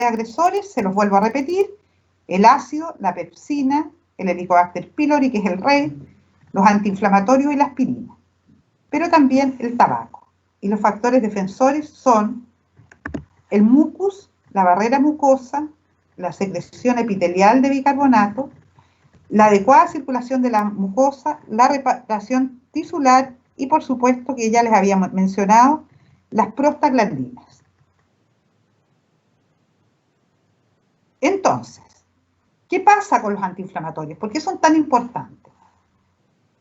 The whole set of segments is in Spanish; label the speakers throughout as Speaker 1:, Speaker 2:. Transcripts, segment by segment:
Speaker 1: agresores, se los vuelvo a repetir: el ácido, la pepsina, el Helicobacter pylori, que es el rey, los antiinflamatorios y la aspirina, pero también el tabaco. Y los factores defensores son el mucus, la barrera mucosa, la secreción epitelial de bicarbonato, la adecuada circulación de la mucosa, la reparación tisular y, por supuesto, que ya les habíamos mencionado, las prostaglandinas. Entonces, ¿qué pasa con los antiinflamatorios? ¿Por qué son tan importantes?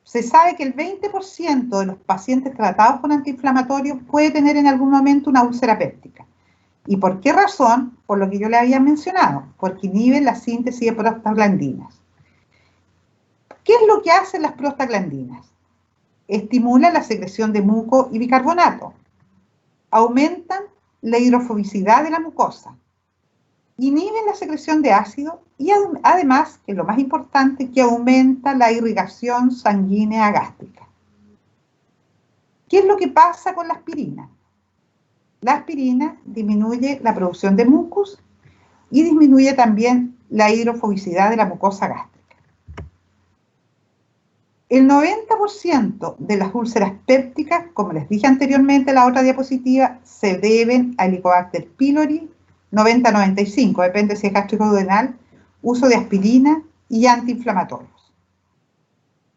Speaker 1: Se sabe que el 20% de los pacientes tratados con antiinflamatorios puede tener en algún momento una úlcera péptica. ¿Y por qué razón? Por lo que yo le había mencionado, porque inhiben la síntesis de prostaglandinas. ¿Qué es lo que hacen las prostaglandinas? Estimulan la secreción de muco y bicarbonato, aumentan la hidrofobicidad de la mucosa, inhiben la secreción de ácido y además, que es lo más importante, que aumenta la irrigación sanguínea gástrica. ¿Qué es lo que pasa con la aspirina? La aspirina disminuye la producción de mucus y disminuye también la hidrofobicidad de la mucosa gástrica. El 90% de las úlceras pépticas, como les dije anteriormente en la otra diapositiva, se deben a Helicobacter pylori, 90-95, depende si es gástrico-duodenal, uso de aspirina y antiinflamatorios.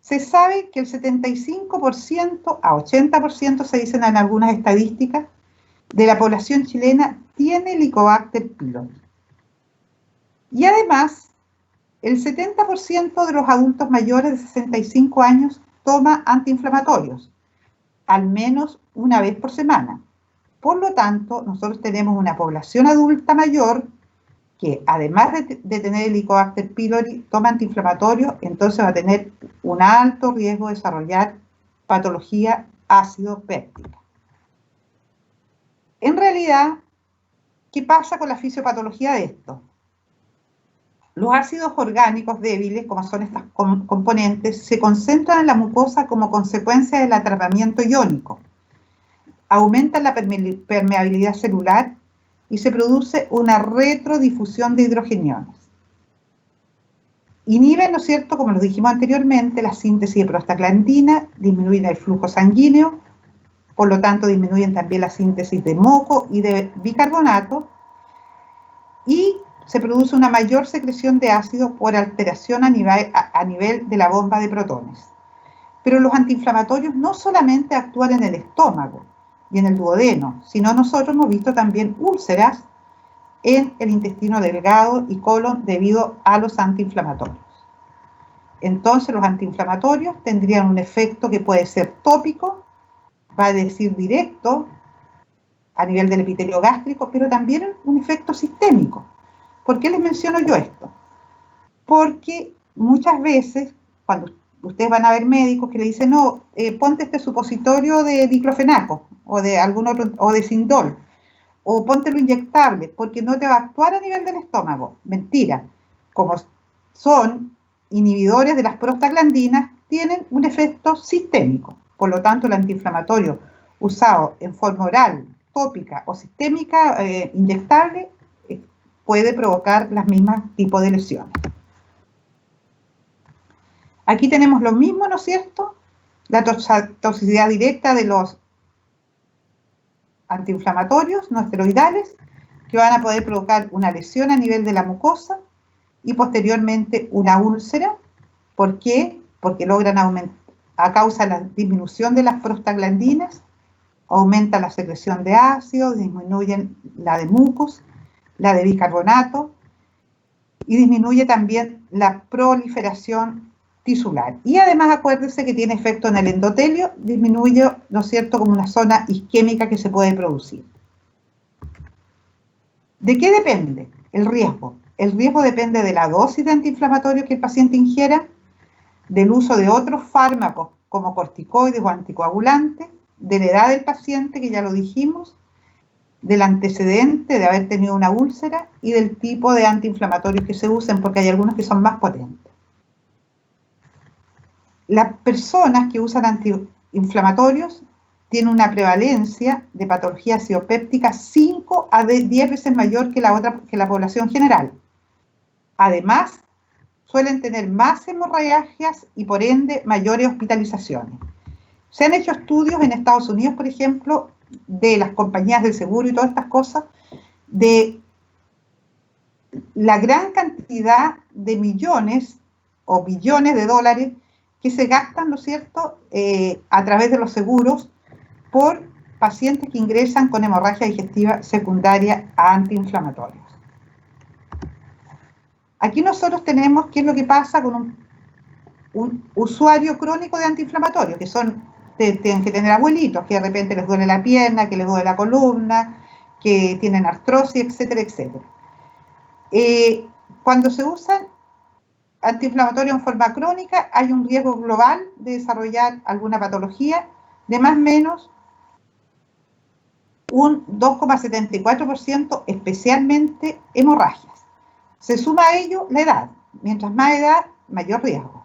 Speaker 1: Se sabe que el 75% a 80%, se dicen en algunas estadísticas, de la población chilena tiene Helicobacter pylori. Y además, el 70% de los adultos mayores de 65 años toma antiinflamatorios, al menos una vez por semana. Por lo tanto, nosotros tenemos una población adulta mayor que, además de tener Helicobacter pylori, toma antiinflamatorios, entonces va a tener un alto riesgo de desarrollar patología ácido péptica. En realidad, ¿qué pasa con la fisiopatología de esto? Los ácidos orgánicos débiles, como son estas componentes, se concentran en la mucosa como consecuencia del atrapamiento iónico. Aumentan la permeabilidad celular y se produce una retrodifusión de hidrogeniones. Inhiben, ¿no es cierto?, como lo dijimos anteriormente, la síntesis de prostaglandina, disminuyen el flujo sanguíneo, por lo tanto disminuyen también la síntesis de moco y de bicarbonato, y se produce una mayor secreción de ácido por alteración a nivel de la bomba de protones. Pero los antiinflamatorios no solamente actúan en el estómago y en el duodeno, sino nosotros hemos visto también úlceras en el intestino delgado y colon debido a los antiinflamatorios. Entonces los antiinflamatorios tendrían un efecto que puede ser tópico, va a decir directo, a nivel del epitelio gástrico, pero también un efecto sistémico. ¿Por qué les menciono yo esto? Porque muchas veces, cuando ustedes van a ver médicos que le dicen, no, ponte este supositorio de diclofenaco, o de algún otro, o de Sindol, o póntelo inyectable, porque no te va a actuar a nivel del estómago. Mentira. Como son inhibidores de las prostaglandinas, tienen un efecto sistémico. Por lo tanto, el antiinflamatorio usado en forma oral, tópica o sistémica, inyectable, puede provocar las mismas tipos de lesiones. Aquí tenemos lo mismo, ¿no es cierto? La toxicidad directa de los antiinflamatorios no esteroidales, que van a poder provocar una lesión a nivel de la mucosa y posteriormente una úlcera. ¿Por qué? Porque logran aumentar, a causa de la disminución de las prostaglandinas, aumenta la secreción de ácido, disminuyen la de mucus, la de bicarbonato, y disminuye también la proliferación tisular. Y además acuérdense que tiene efecto en el endotelio, disminuye, ¿no es cierto?, como una zona isquémica que se puede producir. ¿De qué depende el riesgo? El riesgo depende de la dosis de antiinflamatorio que el paciente ingiera, del uso de otros fármacos como corticoides o anticoagulantes, de la edad del paciente, que ya lo dijimos, del antecedente de haber tenido una úlcera y del tipo de antiinflamatorios que se usen, porque hay algunos que son más potentes. Las personas que usan antiinflamatorios tiene una prevalencia de patología acidopéptica 5 a 10 veces mayor que la población general. Además, suelen tener más hemorragias y por ende mayores hospitalizaciones. Se han hecho estudios en Estados Unidos, por ejemplo, de las compañías de seguro y todas estas cosas, de la gran cantidad de millones o billones de dólares que se gastan, ¿no es cierto?, a través de los seguros por pacientes que ingresan con hemorragia digestiva secundaria a antiinflamatorios. Aquí nosotros tenemos qué es lo que pasa con un usuario crónico de antiinflamatorios, que tienen que tener abuelitos, que de repente les duele la pierna, que les duele la columna, que tienen artrosis, etcétera, etcétera. Cuando se usan antiinflamatorios en forma crónica, hay un riesgo global de desarrollar alguna patología de más o menos un 2,74%, especialmente hemorragias. Se suma a ello la edad. Mientras más edad, mayor riesgo.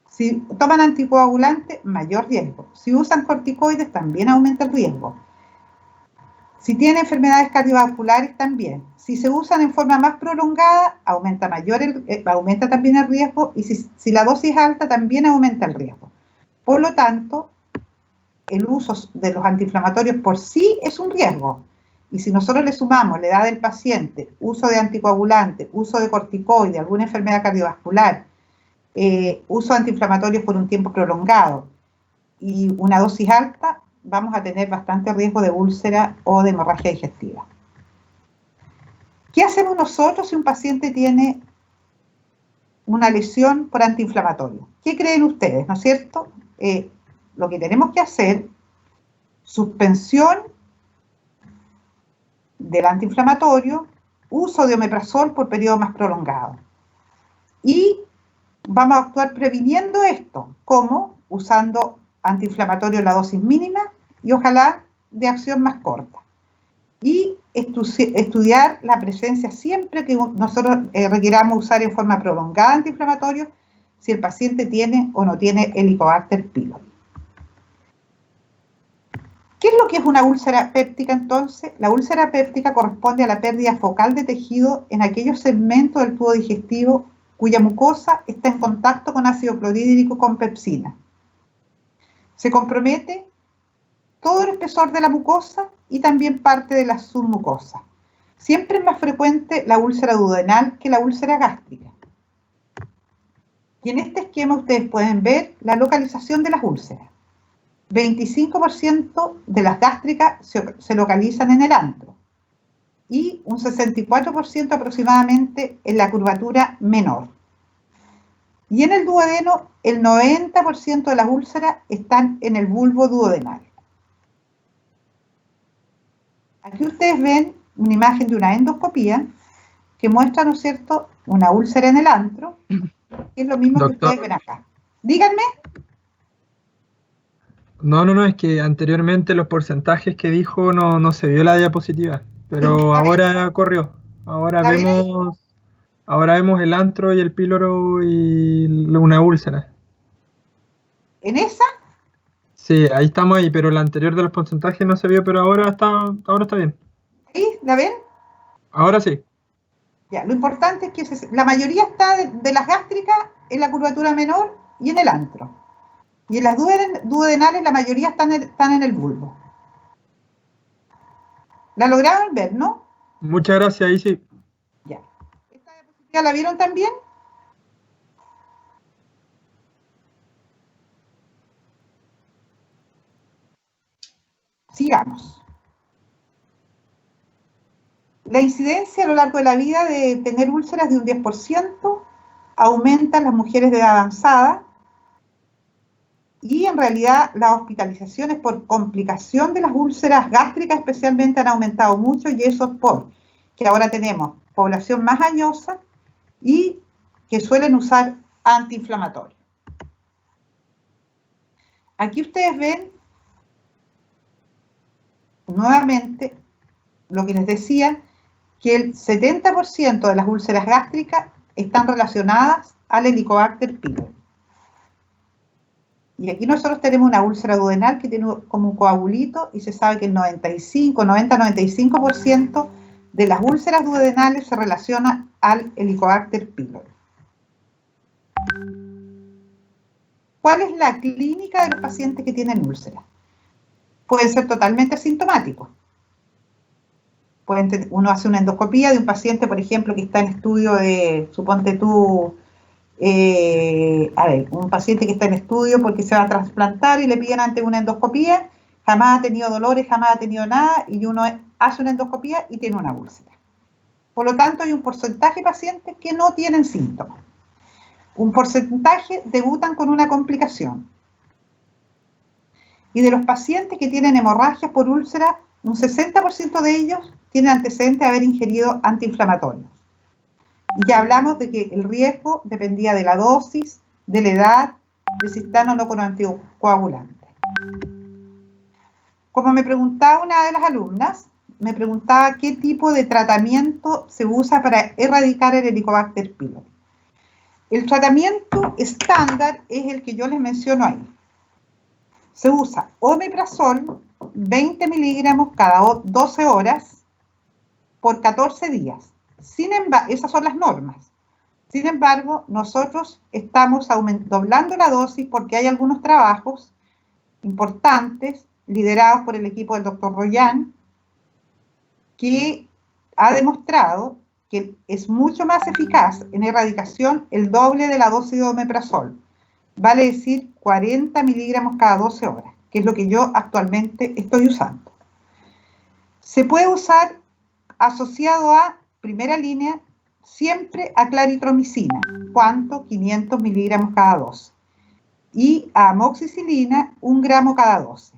Speaker 1: Si toman anticoagulantes, mayor riesgo. Si usan corticoides, también aumenta el riesgo. Si tienen enfermedades cardiovasculares, también. Si se usan en forma más prolongada, aumenta también el riesgo, y si la dosis es alta, también aumenta el riesgo. Por lo tanto, el uso de los antiinflamatorios por sí es un riesgo. Y si nosotros le sumamos la edad del paciente, uso de anticoagulantes, uso de corticoides, alguna enfermedad cardiovascular, uso de antiinflamatorios por un tiempo prolongado y una dosis alta, vamos a tener bastante riesgo de úlcera o de hemorragia digestiva. ¿Qué hacemos nosotros si un paciente tiene una lesión por antiinflamatorio? ¿Qué creen ustedes, no es cierto? Lo que tenemos que hacer, suspensión del antiinflamatorio, uso de omeprazol por periodo más prolongado. Y vamos a actuar previniendo esto, como usando antiinflamatorio en la dosis mínima y ojalá de acción más corta. Y estudiar la presencia siempre que nosotros requiramos usar en forma prolongada antiinflamatorio, si el paciente tiene o no tiene Helicobacter pylori. ¿Qué es lo que es una úlcera péptica entonces? La úlcera péptica corresponde a la pérdida focal de tejido en aquellos segmentos del tubo digestivo cuya mucosa está en contacto con ácido clorhídrico con pepsina. Se compromete todo el espesor de la mucosa y también parte de la submucosa. Siempre es más frecuente la úlcera duodenal que la úlcera gástrica. Y en este esquema ustedes pueden ver la localización de las úlceras. 25% de las gástricas se localizan en el antro y un 64% aproximadamente en la curvatura menor. Y en el duodeno, el 90% de las úlceras están en el bulbo duodenal. Aquí ustedes ven una imagen de una endoscopía que muestra, ¿no es cierto?, una úlcera en el antro, que es lo mismo que ustedes ven acá. Díganme.
Speaker 2: No, es que anteriormente los porcentajes que dijo no se vio la diapositiva, pero ahora corrió. Ahora vemos el antro y el píloro y una úlcera.
Speaker 1: ¿En esa?
Speaker 2: Sí, ahí estamos ahí, pero la anterior de los porcentajes no se vio, pero ahora está bien.
Speaker 1: ¿Ahí? ¿La ven?
Speaker 2: Ahora sí.
Speaker 1: Ya, lo importante es que la mayoría está de las gástricas en la curvatura menor y en el antro. Y en las duodenales la mayoría están en el bulbo. ¿La lograron ver, no?
Speaker 2: Muchas gracias, ahí sí.
Speaker 1: Ya. ¿Esta diapositiva la vieron también? Sigamos. La incidencia a lo largo de la vida de tener úlceras de un 10%, aumenta en las mujeres de edad avanzada, y en realidad las hospitalizaciones por complicación de las úlceras gástricas especialmente han aumentado mucho, y eso es porque ahora tenemos población más añosa y que suelen usar antiinflamatorios. Aquí ustedes ven nuevamente lo que les decía, que el 70% de las úlceras gástricas están relacionadas al Helicobacter pylori. Y aquí nosotros tenemos una úlcera duodenal que tiene como un coagulito y se sabe que el 90-95% de las úlceras duodenales se relaciona al Helicobacter pylori. ¿Cuál es la clínica de los pacientes que tienen úlceras? Pueden ser totalmente asintomáticos. Uno hace una endoscopía de un paciente, por ejemplo, que está en estudio de, suponte tú, un paciente que está en estudio porque se va a trasplantar y le piden antes una endoscopía, jamás ha tenido dolores, jamás ha tenido nada, y uno hace una endoscopía y tiene una úlcera. Por lo tanto, hay un porcentaje de pacientes que no tienen síntomas. Un porcentaje debutan con una complicación. Y de los pacientes que tienen hemorragias por úlcera, un 60% de ellos tienen antecedentes de haber ingerido antiinflamatorios. Ya hablamos de que el riesgo dependía de la dosis, de la edad, de si están o no con anticoagulantes. Como me preguntaba una de las alumnas, me preguntaba qué tipo de tratamiento se usa para erradicar el Helicobacter pylori. El tratamiento estándar es el que yo les menciono ahí. Se usa omeprazol, 20 miligramos cada 12 horas por 14 días. Sin embargo, esas son las normas. Sin embargo, nosotros estamos doblando la dosis porque hay algunos trabajos importantes liderados por el equipo del Dr. Royan que ha demostrado que es mucho más eficaz en erradicación el doble de la dosis de omeprazol. Vale decir 40 miligramos cada 12 horas, que es lo que yo actualmente estoy usando. Se puede usar asociado a, primera línea, siempre a claritromicina. ¿Cuánto? 500 miligramos cada 12. Y a amoxicilina, 1 gramo cada 12.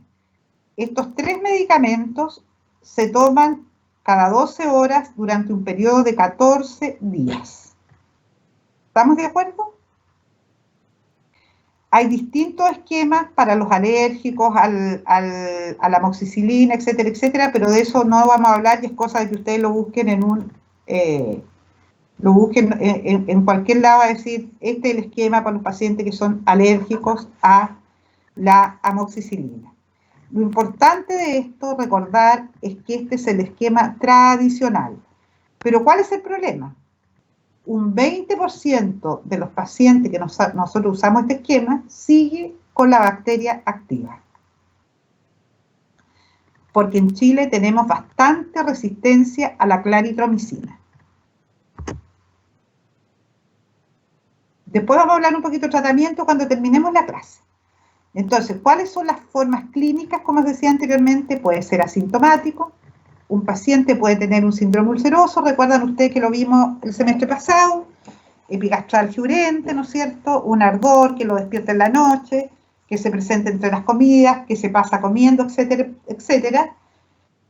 Speaker 1: Estos 3 medicamentos se toman cada 12 horas durante un periodo de 14 días. ¿Estamos de acuerdo? Hay distintos esquemas para los alérgicos a la amoxicilina, etcétera, etcétera, pero de eso no vamos a hablar y es cosa de que ustedes lo busquen en cualquier lado, a decir, este es el esquema para los pacientes que son alérgicos a la amoxicilina. Lo importante de esto, recordar, es que este es el esquema tradicional. Pero ¿cuál es el problema? Un 20% de los pacientes que nosotros usamos este esquema sigue con la bacteria activa. Porque en Chile tenemos bastante resistencia a la claritromicina. Después vamos a hablar un poquito de tratamiento cuando terminemos la clase. Entonces, ¿cuáles son las formas clínicas? Como os decía anteriormente, puede ser asintomático. Un paciente puede tener un síndrome ulceroso, recuerdan ustedes que lo vimos el semestre pasado, epigastralgia urente, ¿no es cierto? Un ardor que lo despierta en la noche, que se presenta entre las comidas, que se pasa comiendo, etcétera, etcétera.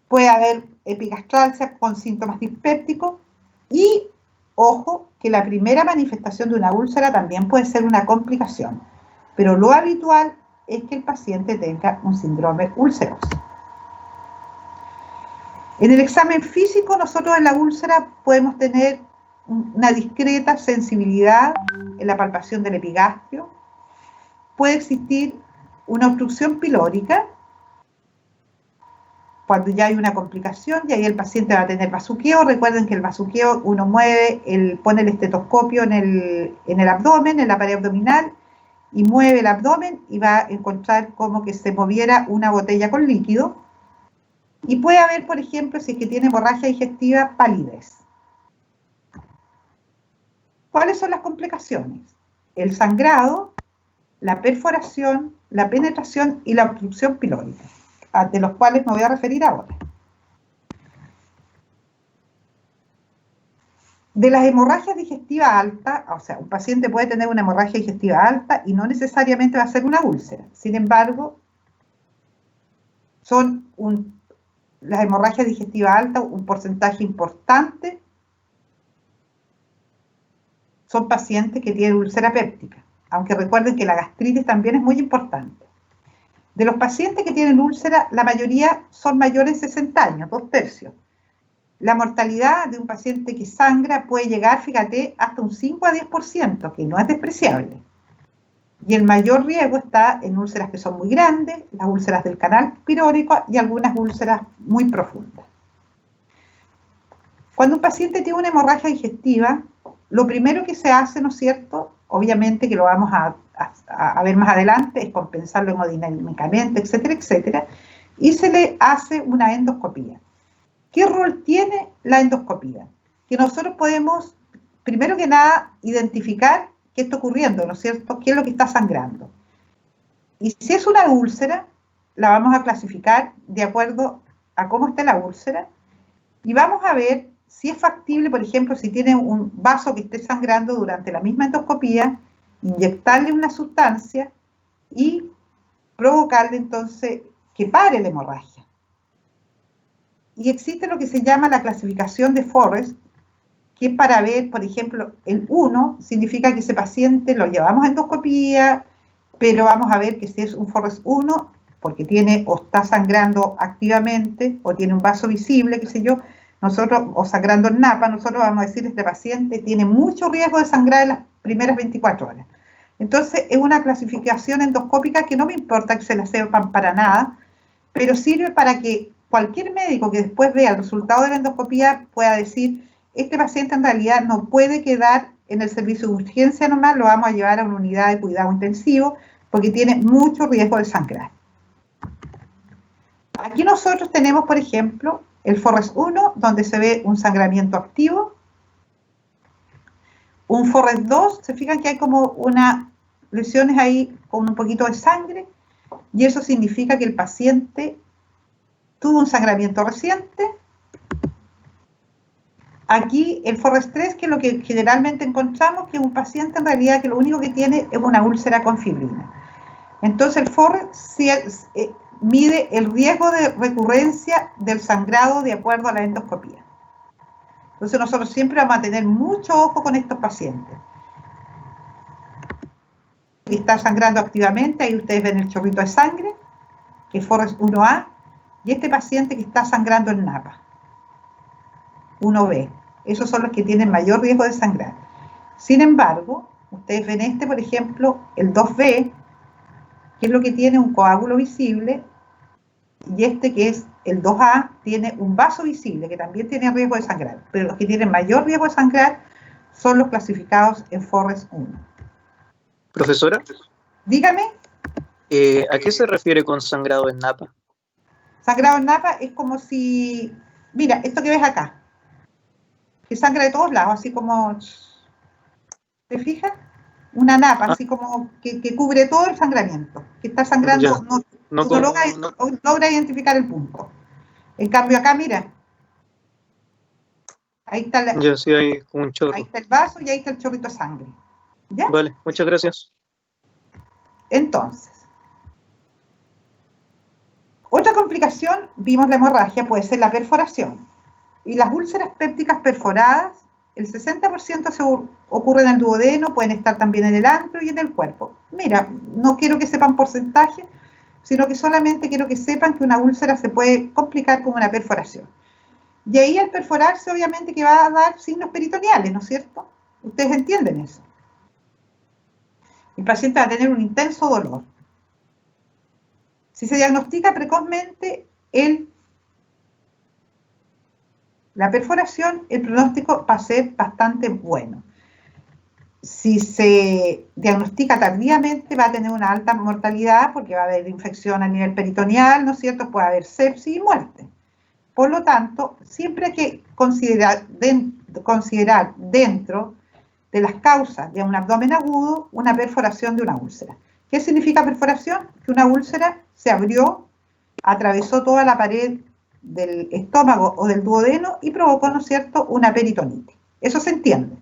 Speaker 1: Puede haber epigastralgia con síntomas dispépticos y, ojo, que la primera manifestación de una úlcera también puede ser una complicación, pero lo habitual es que el paciente tenga un síndrome ulceroso. En el examen físico, nosotros en la úlcera podemos tener una discreta sensibilidad en la palpación del epigastrio. Puede existir una obstrucción pilórica cuando ya hay una complicación y ahí el paciente va a tener bazuqueo. Recuerden que el bazuqueo uno pone el estetoscopio en el abdomen, en la pared abdominal, y mueve el abdomen y va a encontrar como que se moviera una botella con líquido. Y puede haber, por ejemplo, si es que tiene hemorragia digestiva, palidez. ¿Cuáles son las complicaciones? El sangrado, la perforación, la penetración y la obstrucción pilórica, de los cuales me voy a referir ahora. De las hemorragias digestivas altas, o sea, un paciente puede tener una hemorragia digestiva alta y no necesariamente va a ser una úlcera. Sin embargo, las hemorragias digestivas altas, un porcentaje importante, son pacientes que tienen úlcera péptica, aunque recuerden que la gastritis también es muy importante. De los pacientes que tienen úlcera, la mayoría son mayores de 60 años, 2/3. La mortalidad de un paciente que sangra puede llegar, fíjate, hasta un 5 a 10%, que no es despreciable. Y el mayor riesgo está en úlceras que son muy grandes, las úlceras del canal pirórico y algunas úlceras muy profundas. Cuando un paciente tiene una hemorragia digestiva, lo primero que se hace, ¿no es cierto?, obviamente que lo vamos a ver más adelante, es compensarlo hemodinámicamente, etcétera, etcétera, y se le hace una endoscopía. ¿Qué rol tiene la endoscopía? Que nosotros podemos, primero que nada, identificar qué está ocurriendo, ¿no es cierto?, qué es lo que está sangrando. Y si es una úlcera, la vamos a clasificar de acuerdo a cómo está la úlcera, y vamos a ver si es factible, por ejemplo, si tiene un vaso que esté sangrando durante la misma endoscopía, inyectarle una sustancia y provocarle entonces que pare la hemorragia. Y existe lo que se llama la clasificación de Forrest, que es para ver, por ejemplo, el 1 significa que ese paciente lo llevamos a endoscopía, pero vamos a ver que si es un Forrest 1, porque tiene o está sangrando activamente, o tiene un vaso visible, qué sé yo, nosotros, o sangrando en napa, nosotros vamos a decir que este paciente tiene mucho riesgo de sangrar en las primeras 24 horas. Entonces, es una clasificación endoscópica que no me importa que se la sepan para nada, pero sirve para que cualquier médico que después vea el resultado de la endoscopía pueda decir, este paciente en realidad no puede quedar en el servicio de urgencia nomás, lo vamos a llevar a una unidad de cuidado intensivo, porque tiene mucho riesgo de sangrar. Aquí nosotros tenemos, por ejemplo, el Forrest 1, donde se ve un sangramiento activo. Un Forrest 2, se fijan que hay como unas lesiones ahí con un poquito de sangre, y eso significa que el paciente tuvo un sangramiento reciente. Aquí el Forrest 3, que es lo que generalmente encontramos, que es un paciente en realidad que lo único que tiene es una úlcera con fibrina. Entonces el Forrest mide el riesgo de recurrencia del sangrado de acuerdo a la endoscopía. Entonces nosotros siempre vamos a tener mucho ojo con estos pacientes. Y está sangrando activamente, ahí ustedes ven el chorrito de sangre, que es Forrest 1A, y este paciente que está sangrando en napa, 1B. Esos son los que tienen mayor riesgo de sangrar. Sin embargo, ustedes ven este, por ejemplo, el 2B, que es lo que tiene un coágulo visible, y este que es el 2A, tiene un vaso visible, que también tiene riesgo de sangrar, pero los que tienen mayor riesgo de sangrar son los clasificados en Forrest 1.
Speaker 3: Profesora,
Speaker 1: Dígame.
Speaker 3: ¿a qué se refiere con sangrado en napa?
Speaker 1: Sangrado en napa es como si, mira, esto que ves acá, que sangra de todos lados, así como, ¿te fijas? Una napa, así como que cubre todo el sangramiento, que está sangrando, no logra identificar el punto. En cambio acá, mira, ahí está,
Speaker 3: sí, hay como un chorro.
Speaker 1: Ahí está el vaso y ahí está el chorrito de sangre. ¿Ya?
Speaker 3: Vale, muchas gracias.
Speaker 1: Entonces, otra complicación, vimos la hemorragia, puede ser la perforación. Y las úlceras pépticas perforadas, el 60% ocurre en el duodeno, pueden estar también en el antro y en el cuerpo. Mira, no quiero que sepan porcentaje, sino que solamente quiero que sepan que una úlcera se puede complicar como una perforación. Y ahí al perforarse, obviamente que va a dar signos peritoneales, ¿no es cierto? Ustedes entienden eso. El paciente va a tener un intenso dolor. Si se diagnostica precozmente la perforación, el pronóstico va a ser bastante bueno. Si se diagnostica tardíamente, va a tener una alta mortalidad porque va a haber infección a nivel peritoneal, ¿no es cierto? Puede haber sepsis y muerte. Por lo tanto, siempre hay que considerar dentro de las causas de un abdomen agudo una perforación de una úlcera. ¿Qué significa perforación? Que una úlcera se abrió, atravesó toda la pared del estómago o del duodeno y provocó, ¿no es cierto?, una peritonitis. Eso se entiende.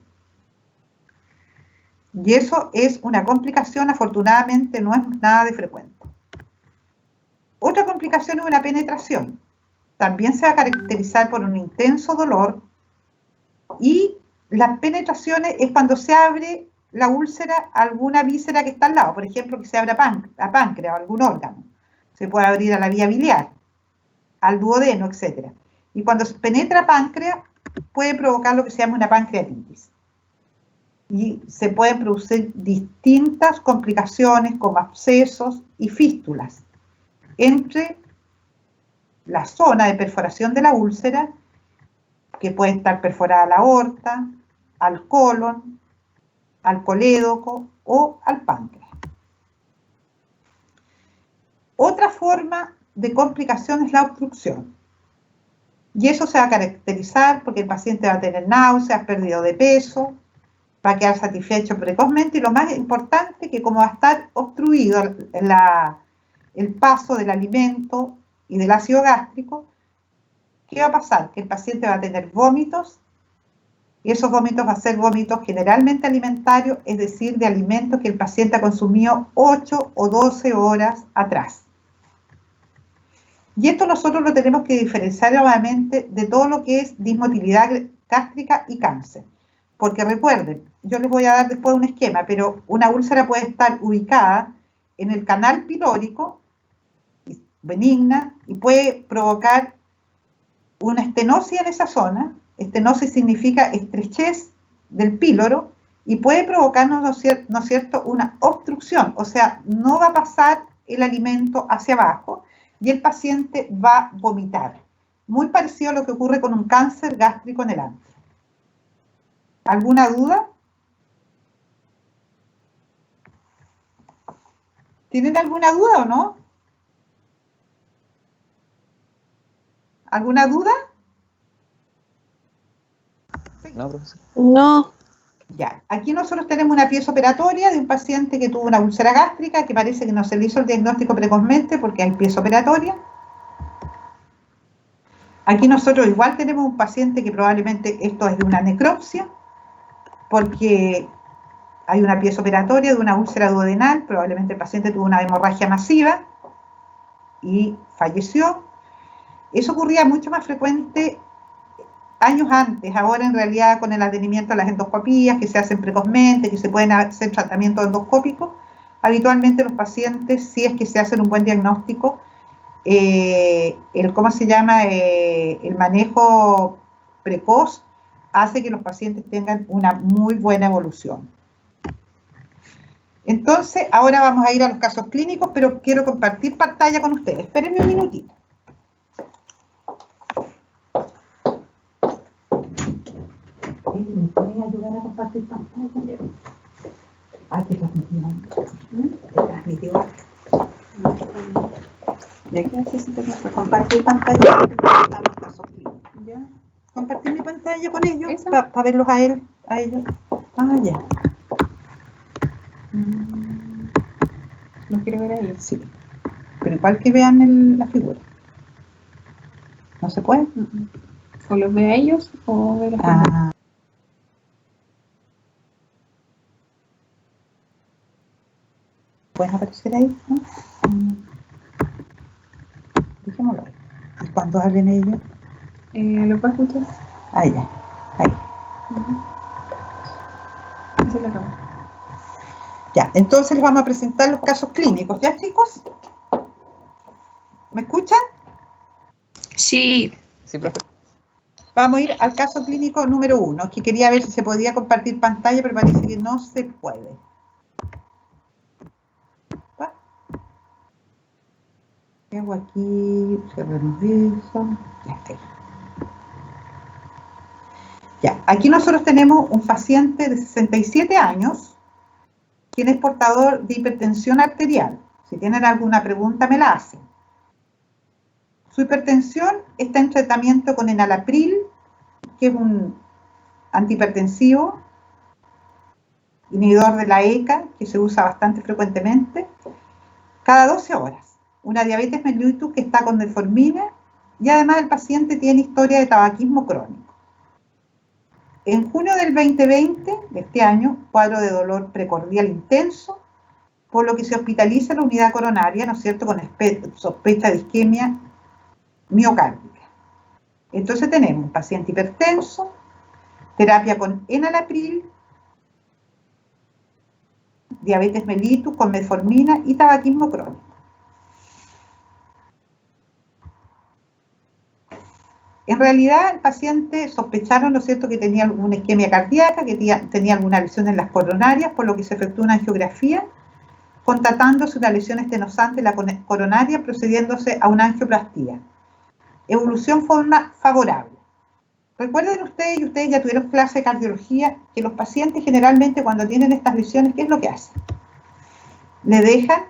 Speaker 1: Y eso es una complicación, afortunadamente no es nada de frecuente. Otra complicación es una penetración. También se va a caracterizar por un intenso dolor y las penetraciones es cuando se abre la úlcera a alguna víscera que está al lado, por ejemplo, que se abra a páncreas o algún órgano. Se puede abrir a la vía biliar, al duodeno, etc. Y cuando se penetra páncreas, puede provocar lo que se llama una pancreatitis. y se pueden producir distintas complicaciones como abscesos y fístulas entre la zona de perforación de la úlcera, que puede estar perforada la aorta, al colon, al colédoco o al páncreas. Otra forma de complicación es la obstrucción. Y eso se va a caracterizar porque el paciente va a tener náuseas, pérdida de peso, va a quedar satisfecho precozmente y lo más importante que como va a estar obstruido el paso del alimento y del ácido gástrico, ¿qué va a pasar? Que el paciente va a tener vómitos y esos vómitos van a ser vómitos generalmente alimentarios, es decir, de alimentos que el paciente ha consumido 8 o 12 horas atrás. Y esto nosotros lo tenemos que diferenciar nuevamente de todo lo que es dismotilidad gástrica y cáncer. Porque recuerden, yo les voy a dar después un esquema, pero una úlcera puede estar ubicada en el canal pilórico, benigna, y puede provocar una estenosis en esa zona. Estenosis significa estrechez del píloro y puede provocarnos, ¿no es cierto?, una obstrucción, o sea, no va a pasar el alimento hacia abajo y el paciente va a vomitar. Muy parecido a lo que ocurre con un cáncer gástrico en el antro. ¿Alguna duda? ¿Tienen alguna duda o no? ¿Alguna duda?
Speaker 3: No, profesor.
Speaker 4: No.
Speaker 1: Ya, aquí nosotros tenemos una pieza operatoria de un paciente que tuvo una úlcera gástrica, que parece que no se le hizo el diagnóstico precozmente porque hay pieza operatoria. Aquí nosotros igual tenemos un paciente que probablemente esto es de una necropsia, porque hay una pieza operatoria de una úlcera duodenal, probablemente el paciente tuvo una hemorragia masiva y falleció. Eso ocurría mucho más frecuente años antes. Ahora en realidad con el advenimiento de las endoscopías que se hacen precozmente, que se pueden hacer tratamientos endoscópicos, habitualmente los pacientes, si es que se hacen un buen diagnóstico, el manejo precoz hace que los pacientes tengan una muy buena evolución. Entonces, ahora vamos a ir a los casos clínicos, pero quiero compartir pantalla con ustedes. Espérenme un minutito. ¿Me pueden ayudar a compartir pantalla? Ah, te transmitió. Te transmitió. ¿De qué necesito compartir pantalla? ¿Ya? Compartir mi pantalla con ellos para verlos a ellos. Ah, ya.
Speaker 4: ¿Los quiero ver a ellos?
Speaker 1: Sí. Pero igual que vean la figura. ¿No se puede?
Speaker 4: ¿O los ve a ellos o ve los
Speaker 1: ¿Pueden aparecer ahí? ¿No? Dejémoslo ahí. ¿Y cuando hablen ellos?
Speaker 4: ¿Los va a escuchar?
Speaker 1: Ahí ya. Ahí.
Speaker 4: Esa es la cámara.
Speaker 1: Ya, entonces les vamos a presentar los casos clínicos. ¿Ya, chicos? ¿Me escuchan?
Speaker 4: Sí.
Speaker 3: Sí, profe.
Speaker 1: Vamos a ir al caso clínico número 1, que quería ver si se podía compartir pantalla, pero parece que no se puede. ¿Va? ¿Qué hago aquí? Cerremos eso. Ya está. Ya, aquí nosotros tenemos un paciente de 67 años, quien es portador de hipertensión arterial. Si tienen alguna pregunta, me la hacen. Su hipertensión está en tratamiento con enalapril, que es un antihipertensivo, inhibidor de la ECA, que se usa bastante frecuentemente, cada 12 horas. Una diabetes mellitus que está con metformina y además el paciente tiene historia de tabaquismo crónico. En junio del 2020, de este año, cuadro de dolor precordial intenso, por lo que se hospitaliza en la unidad coronaria, ¿no es cierto?, con sospecha de isquemia miocárdica. Entonces tenemos un paciente hipertenso, terapia con enalapril, diabetes mellitus con metformina y tabaquismo crónico. En realidad, el paciente sospecharon, ¿no es cierto?, que tenía alguna isquemia cardíaca, que tenía alguna lesión en las coronarias, por lo que se efectuó una angiografía, constatándose una lesión estenosante en la coronaria, procediéndose a una angioplastía. Evolución fue favorable. Recuerden ustedes, y ustedes ya tuvieron clase de cardiología, que los pacientes generalmente cuando tienen estas lesiones, ¿qué es lo que hacen? Le dejan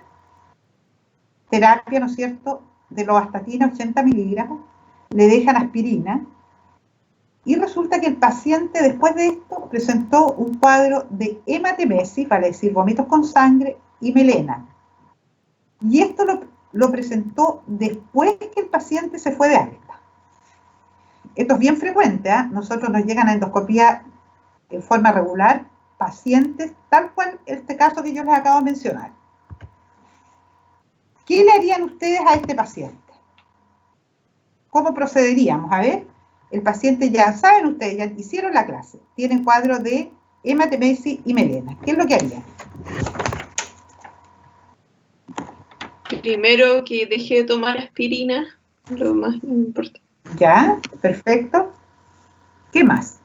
Speaker 1: terapia, ¿no es cierto?, de lovastatina 80 miligramos, le dejan aspirina, y resulta que el paciente después de esto presentó un cuadro de hematemesis, vale decir, vómitos con sangre y melena. Y esto lo presentó después que el paciente se fue de alta. Esto es bien frecuente, ¿eh? Nosotros nos llegan a endoscopía en forma regular pacientes, tal cual este caso que yo les acabo de mencionar. ¿Qué le harían ustedes a este paciente? ¿Cómo procederíamos? A ver, el paciente ya saben ustedes, ya hicieron la clase, tienen cuadros de hematemesis y melena. ¿Qué es lo que harían?
Speaker 4: Primero que deje de tomar aspirina, lo más importante.
Speaker 1: Ya, perfecto. ¿Qué más?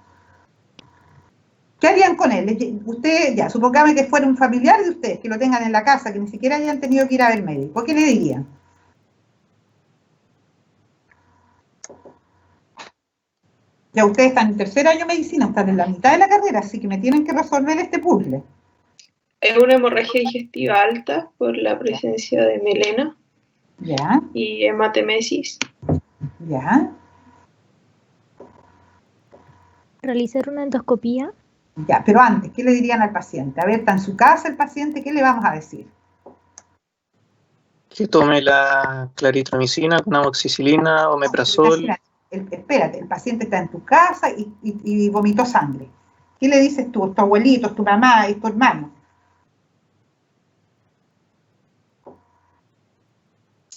Speaker 1: ¿Qué harían con él? Ustedes, ya, supongamos que fuera un familiar de ustedes, que lo tengan en la casa, que ni siquiera hayan tenido que ir a ver médico. ¿Qué le dirían? Ya ustedes están en tercer año de medicina, están en la mitad de la carrera, así que me tienen que resolver este puzzle.
Speaker 4: Es una hemorragia digestiva alta por la presencia de melena
Speaker 1: Ya,
Speaker 4: y hematemesis.
Speaker 1: ya,
Speaker 5: Realizar una endoscopía.
Speaker 1: ya. Pero antes, ¿qué le dirían al paciente? A ver, está en su casa el paciente, ¿qué le vamos a decir?
Speaker 3: Que tome la claritromicina con amoxicilina, omeprazol.
Speaker 1: Espérate, el paciente está en tu casa y vomitó sangre. ¿Qué le dices tú? ¿Tu abuelito, tu mamá, tu hermano?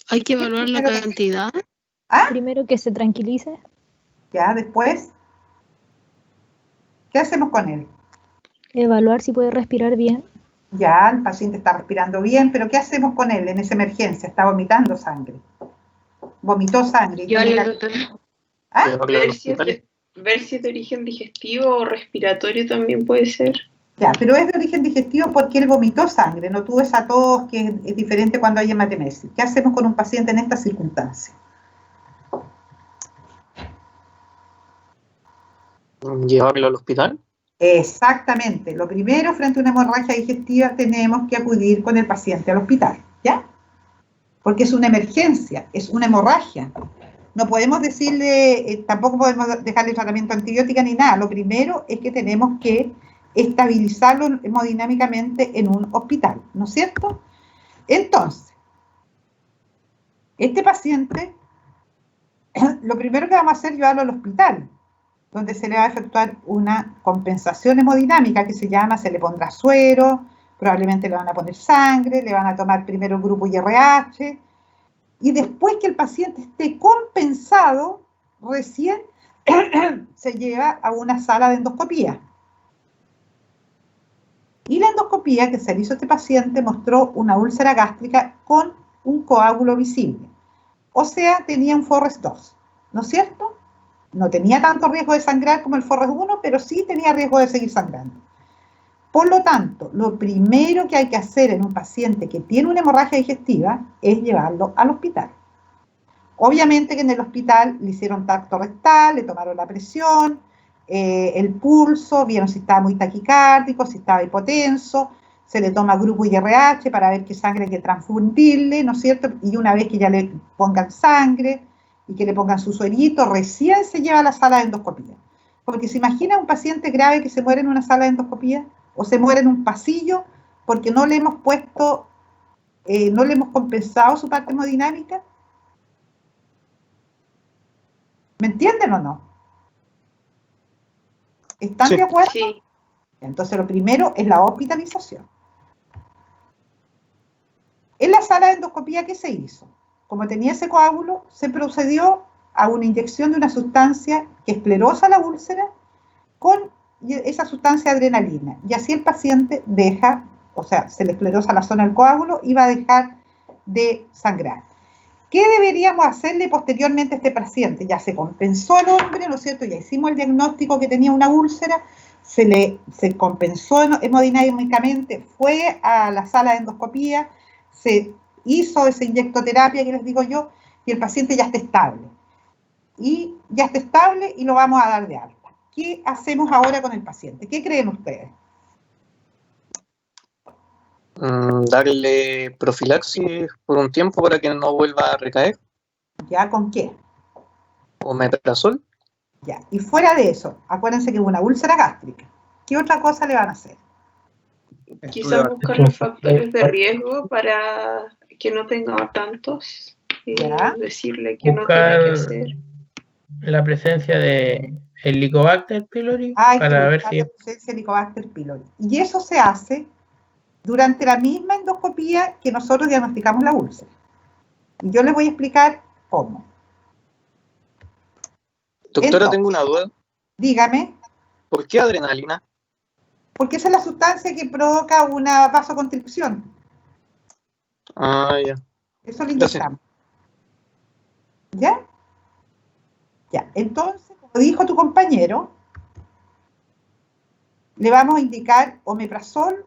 Speaker 6: Hay que evaluar la cantidad.
Speaker 1: ¿Ah?
Speaker 5: Primero que se tranquilice.
Speaker 1: Ya, después. ¿Qué hacemos con él?
Speaker 5: Evaluar si puede respirar bien.
Speaker 1: Ya, el paciente está respirando bien, pero ¿qué hacemos con él en esa emergencia? Está vomitando sangre. Vomitó sangre. ¿Ah?
Speaker 4: Ver si es de origen digestivo o respiratorio también puede ser.
Speaker 1: Ya, pero es de origen digestivo porque él vomitó sangre, no tuvo esa tos que es diferente cuando hay hematemesis. ¿Qué hacemos con un paciente en estas circunstancias?
Speaker 3: ¿Llevarlo al hospital?
Speaker 1: Exactamente. Lo primero, frente a una hemorragia digestiva, tenemos que acudir con el paciente al hospital, ¿ya? Porque es una emergencia, es una hemorragia. No podemos decirle, tampoco podemos dejarle tratamiento antibiótico ni nada. Lo primero es que tenemos que estabilizarlo hemodinámicamente en un hospital, ¿no es cierto? Entonces, este paciente, lo primero que vamos a hacer es llevarlo al hospital, donde se le va a efectuar una compensación hemodinámica que se llama, se le pondrá suero, probablemente le van a poner sangre, le van a tomar primero el grupo IRH, y después que el paciente esté compensado, recién se lleva a una sala de endoscopía. Y la endoscopía que se le hizo a este paciente mostró una úlcera gástrica con un coágulo visible. O sea, tenía un Forrest 2, ¿no es cierto? No tenía tanto riesgo de sangrar como el Forrest 1, pero sí tenía riesgo de seguir sangrando. Por lo tanto, lo primero que hay que hacer en un paciente que tiene una hemorragia digestiva es llevarlo al hospital. Obviamente que en el hospital le hicieron tacto rectal, le tomaron la presión, el pulso, vieron si estaba muy taquicárdico, si estaba hipotenso, se le toma grupo IRH para ver qué sangre hay que transfundirle, ¿no es cierto? Y una vez que ya le pongan sangre y que le pongan su suerito, recién se lleva a la sala de endoscopía. Porque se imagina un paciente grave que se muere en una sala de endoscopía o se muere en un pasillo porque no le hemos puesto, no le hemos compensado su parte hemodinámica. ¿Me entienden o no? ¿Están
Speaker 3: Sí.
Speaker 1: de acuerdo?
Speaker 4: Sí.
Speaker 1: Entonces lo primero es la hospitalización. En la sala de endoscopía, ¿qué se hizo? Como tenía ese coágulo, se procedió a una inyección de una sustancia que esclerosa la úlcera con esa sustancia adrenalina. Y así el paciente deja, o sea, se le esclerosa la zona del coágulo y va a dejar de sangrar. ¿Qué deberíamos hacerle posteriormente a este paciente? Ya se compensó el hombre, ¿no es cierto? Ya hicimos el diagnóstico que tenía una úlcera, se compensó hemodinámicamente, fue a la sala de endoscopía, se hizo esa inyectoterapia que les digo yo, y el paciente ya está estable. Y ya está estable y lo vamos a dar de alta. ¿Qué hacemos ahora con el paciente? ¿Qué creen ustedes?
Speaker 3: Darle profilaxis por un tiempo para que no vuelva a recaer.
Speaker 1: ¿Ya con qué?
Speaker 3: Omeprazol.
Speaker 1: Ya. Y fuera de eso, acuérdense que es una úlcera gástrica. ¿Qué otra cosa le van a hacer?
Speaker 4: Quizás buscar los factores de riesgo para que no tenga tantos y
Speaker 1: Ya.
Speaker 4: decirle que no
Speaker 7: Buscar
Speaker 4: tiene que hacer.
Speaker 7: la presencia de Helicobacter pylori
Speaker 1: Hay que
Speaker 7: para ver
Speaker 1: buscar
Speaker 7: si
Speaker 1: la presencia de Helicobacter pylori. Y eso se hace durante la misma endoscopía que nosotros diagnosticamos la úlcera. Y yo les voy a explicar cómo.
Speaker 3: Doctora,
Speaker 1: Entonces,
Speaker 3: tengo una duda.
Speaker 1: Dígame,
Speaker 3: ¿Por qué adrenalina?
Speaker 1: porque esa es la sustancia que provoca una vasoconstricción.
Speaker 3: Ah, ya.
Speaker 1: Eso lo
Speaker 3: Gracias.
Speaker 1: inyectamos. ¿Ya? Ya. Entonces, como dijo tu compañero, le vamos a indicar omeprazol,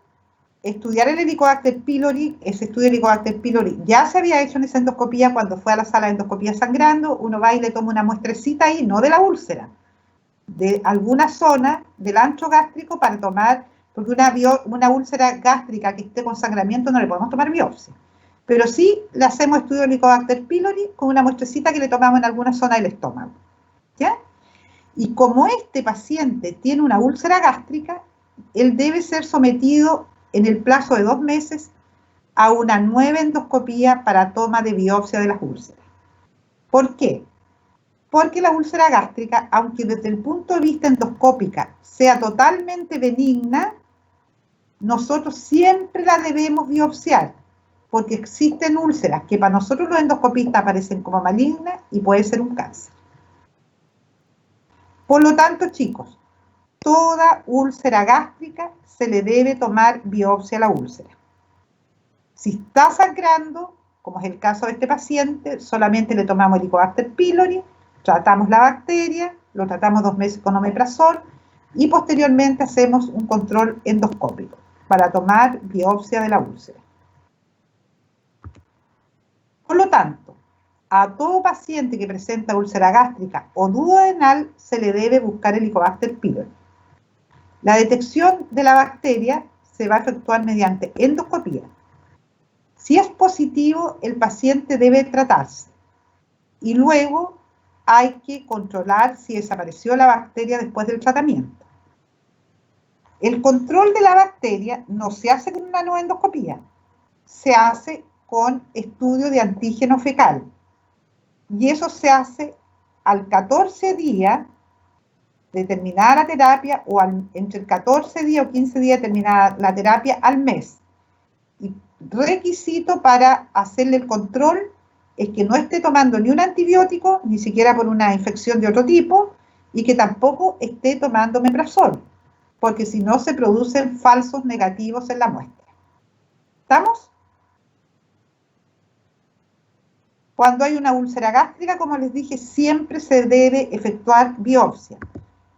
Speaker 1: estudiar el Helicobacter pylori. Ese estudio de Helicobacter pylori ya se había hecho en esa endoscopía cuando fue a la sala de endoscopía sangrando. Uno va y le toma una muestrecita ahí, no de la úlcera, de alguna zona del ancho gástrico para tomar, porque una úlcera gástrica que esté con sangramiento no le podemos tomar biopsia. Pero sí le hacemos estudio de Helicobacter pylori con una muestrecita que le tomamos en alguna zona del estómago. ¿Ya? Y como este paciente tiene una úlcera gástrica, él debe ser sometido en el plazo de 2 meses a una nueva endoscopía para toma de biopsia de las úlceras. ¿Por qué? Porque la úlcera gástrica, aunque desde el punto de vista endoscópica sea totalmente benigna, nosotros siempre la debemos biopsiar, porque existen úlceras que para nosotros los endoscopistas aparecen como malignas y puede ser un cáncer. Por lo tanto, chicos, toda úlcera gástrica se le debe tomar biopsia a la úlcera. Si está sangrando, como es el caso de este paciente, solamente le tomamos Helicobacter pylori, tratamos la bacteria, lo tratamos 2 meses con omeprazol y posteriormente hacemos un control endoscópico para tomar biopsia de la úlcera. Por lo tanto, a todo paciente que presenta úlcera gástrica o duodenal se le debe buscar Helicobacter pylori. La detección de la bacteria se va a efectuar mediante endoscopía. Si es positivo, el paciente debe tratarse y luego hay que controlar si desapareció la bacteria después del tratamiento. El control de la bacteria no se hace con una nueva endoscopía, se hace con estudio de antígeno fecal. Y eso se hace al 14 días de terminar la terapia o entre el 14 días o 15 días de terminar la terapia al mes. Y requisito para hacerle el control es que no esté tomando ni un antibiótico, ni siquiera por una infección de otro tipo, y que tampoco esté tomando omeprazol, porque si no se producen falsos negativos en la muestra. ¿Estamos? Cuando hay una úlcera gástrica, como les dije, siempre se debe efectuar biopsia,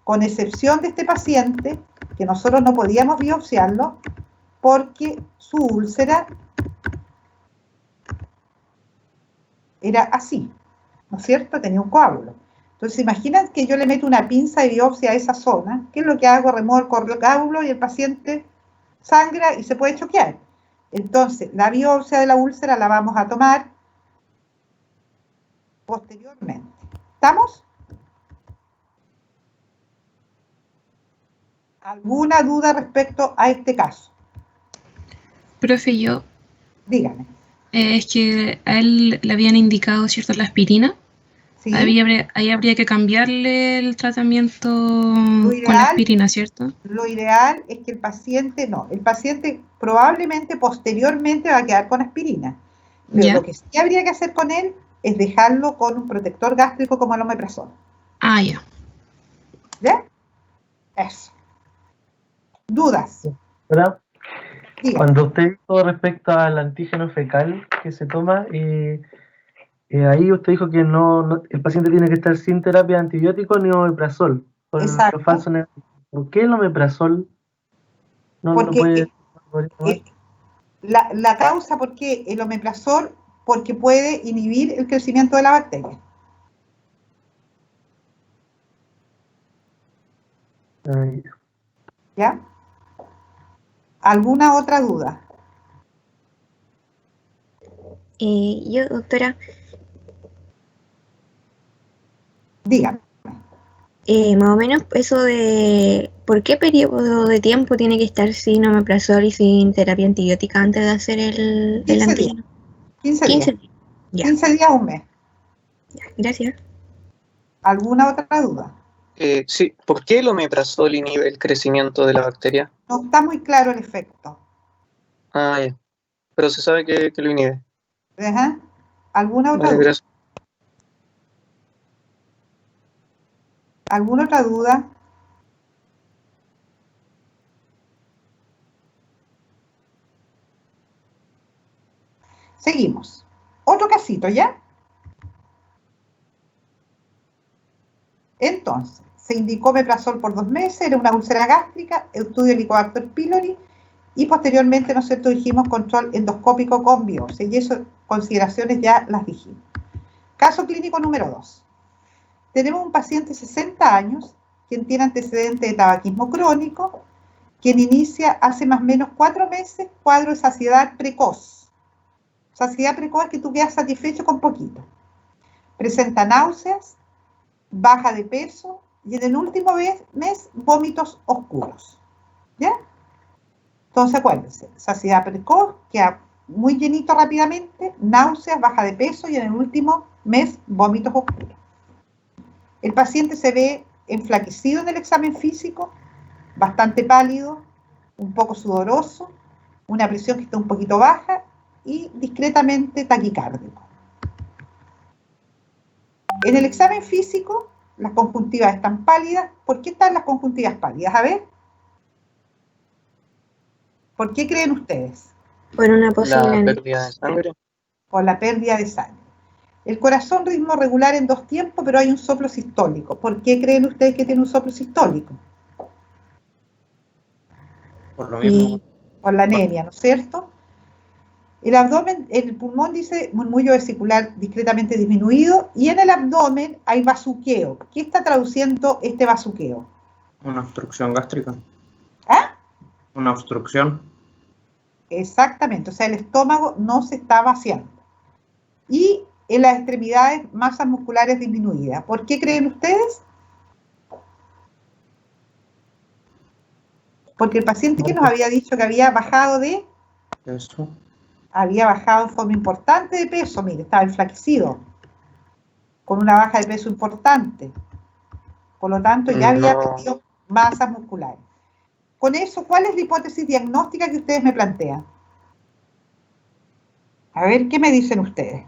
Speaker 1: con excepción de este paciente, que nosotros no podíamos biopsiarlo, porque su úlcera era así, ¿no es cierto? Tenía un coágulo. Entonces, imaginan que yo le meto una pinza de biopsia a esa zona, ¿qué es lo que hago? Remuevo el coágulo y el paciente sangra y se puede choquear. Entonces, la biopsia de la úlcera la vamos a tomar posteriormente. ¿Estamos? ¿Alguna duda respecto a este caso?
Speaker 6: Profe, yo,
Speaker 1: Dígame.
Speaker 6: es que a él le habían indicado, ¿cierto?, la aspirina.
Speaker 1: ¿Sí?
Speaker 6: Ahí habría que cambiarle el tratamiento con la aspirina, ¿cierto?
Speaker 1: Lo ideal es que el paciente probablemente posteriormente va a quedar con aspirina. Pero
Speaker 6: ¿Ya?
Speaker 1: lo que sí habría que hacer con él es dejarlo con un protector gástrico como el omeprazol.
Speaker 6: Ah, ya.
Speaker 1: ¿Ya? Eso. ¿Dudas?
Speaker 8: ¿Verdad?
Speaker 1: Diga.
Speaker 8: Cuando usted dijo respecto al antígeno fecal que se toma, Ahí usted dijo que el paciente tiene que estar sin terapia de antibiótico ni omeprazol.
Speaker 1: Exacto.
Speaker 8: ¿Por qué el omeprazol no
Speaker 1: Porque
Speaker 8: puede tomar?
Speaker 1: la causa, ¿por qué el omeprazol? Porque puede inhibir el crecimiento de la bacteria. ¿Ya? ¿Alguna otra duda?
Speaker 9: Yo, doctora.
Speaker 1: Dígame.
Speaker 9: Más o menos eso de ¿por qué periodo de tiempo tiene que estar sin omeprazol y sin terapia antibiótica antes de hacer el antígeno?
Speaker 1: 15 días. 15 días, un mes.
Speaker 9: Ya, gracias.
Speaker 1: ¿Alguna otra duda?
Speaker 3: Sí, ¿por qué el omeprazol inhibe el crecimiento de la bacteria?
Speaker 1: No está muy claro el efecto.
Speaker 3: Ah, ya. Pero se sabe que lo inhibe.
Speaker 1: Ajá. ¿Alguna otra duda?
Speaker 3: Gracias.
Speaker 1: ¿Alguna otra duda? Seguimos. Otro casito, ¿ya? Entonces, se indicó omeprazol por 2 meses, era una úlcera gástrica, estudio Helicobacter pylori, y posteriormente, ¿no es cierto?, dijimos control endoscópico con biopsia, y eso, consideraciones ya las dijimos. Caso clínico número 2. Tenemos un paciente de 60 años, quien tiene antecedente de tabaquismo crónico, quien inicia hace más o menos 4 meses cuadro de saciedad precoz. Saciedad precoz es que tú quedas satisfecho con poquito. Presenta náuseas, baja de peso y en el último mes vómitos oscuros. ¿Ya? Entonces acuérdense, saciedad precoz, queda muy llenito rápidamente, náuseas, baja de peso y en el último mes vómitos oscuros. El paciente se ve enflaquecido en el examen físico, bastante pálido, un poco sudoroso, una presión que está un poquito baja y discretamente taquicárdico. En el examen físico, las conjuntivas están pálidas. ¿Por qué están las conjuntivas pálidas? A ver. ¿Por qué creen ustedes?
Speaker 9: Por una posible
Speaker 3: pérdida de sangre.
Speaker 1: Por la pérdida de sangre. El corazón ritmo regular en 2 tiempos, pero hay un soplo sistólico. ¿Por qué creen ustedes que tiene un soplo sistólico?
Speaker 7: Por lo mismo.
Speaker 1: Por la anemia, ¿no es cierto? El abdomen, el pulmón dice murmullo vesicular discretamente disminuido y en el abdomen hay bazuqueo. ¿Qué está traduciendo este bazuqueo?
Speaker 7: Una obstrucción gástrica.
Speaker 1: ¿Ah?
Speaker 7: Una obstrucción.
Speaker 1: Exactamente, o sea, el estómago no se está vaciando. Y en las extremidades, masas musculares disminuidas. ¿Por qué creen ustedes? Porque el paciente que nos había dicho que había bajado de...
Speaker 7: Eso.
Speaker 1: Había bajado en forma importante de peso, mire, estaba enflaquecido, con una baja de peso importante. Por lo tanto, ya había perdido masas musculares. Con eso, ¿cuál es la hipótesis diagnóstica que ustedes me plantean? A ver, ¿qué me dicen ustedes?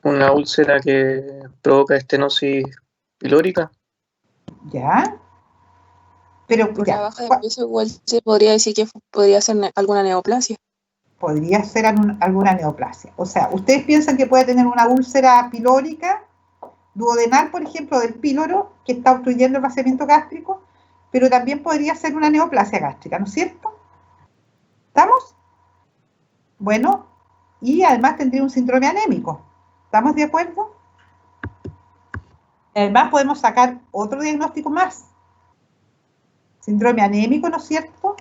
Speaker 3: Una úlcera que provoca estenosis pilórica.
Speaker 1: ¿Ya? Pero
Speaker 10: por
Speaker 1: ya,
Speaker 10: la baja de peso igual se podría decir que podría ser alguna neoplasia.
Speaker 1: Podría ser alguna neoplasia. O sea, ¿ustedes piensan que puede tener una úlcera pilórica, duodenal, por ejemplo, del píloro, que está obstruyendo el vaciamiento gástrico? Pero también podría ser una neoplasia gástrica, ¿no es cierto? ¿Estamos? Bueno, y además tendría un síndrome anémico. ¿Estamos de acuerdo? Además podemos sacar otro diagnóstico más. Síndrome anémico, ¿no es cierto?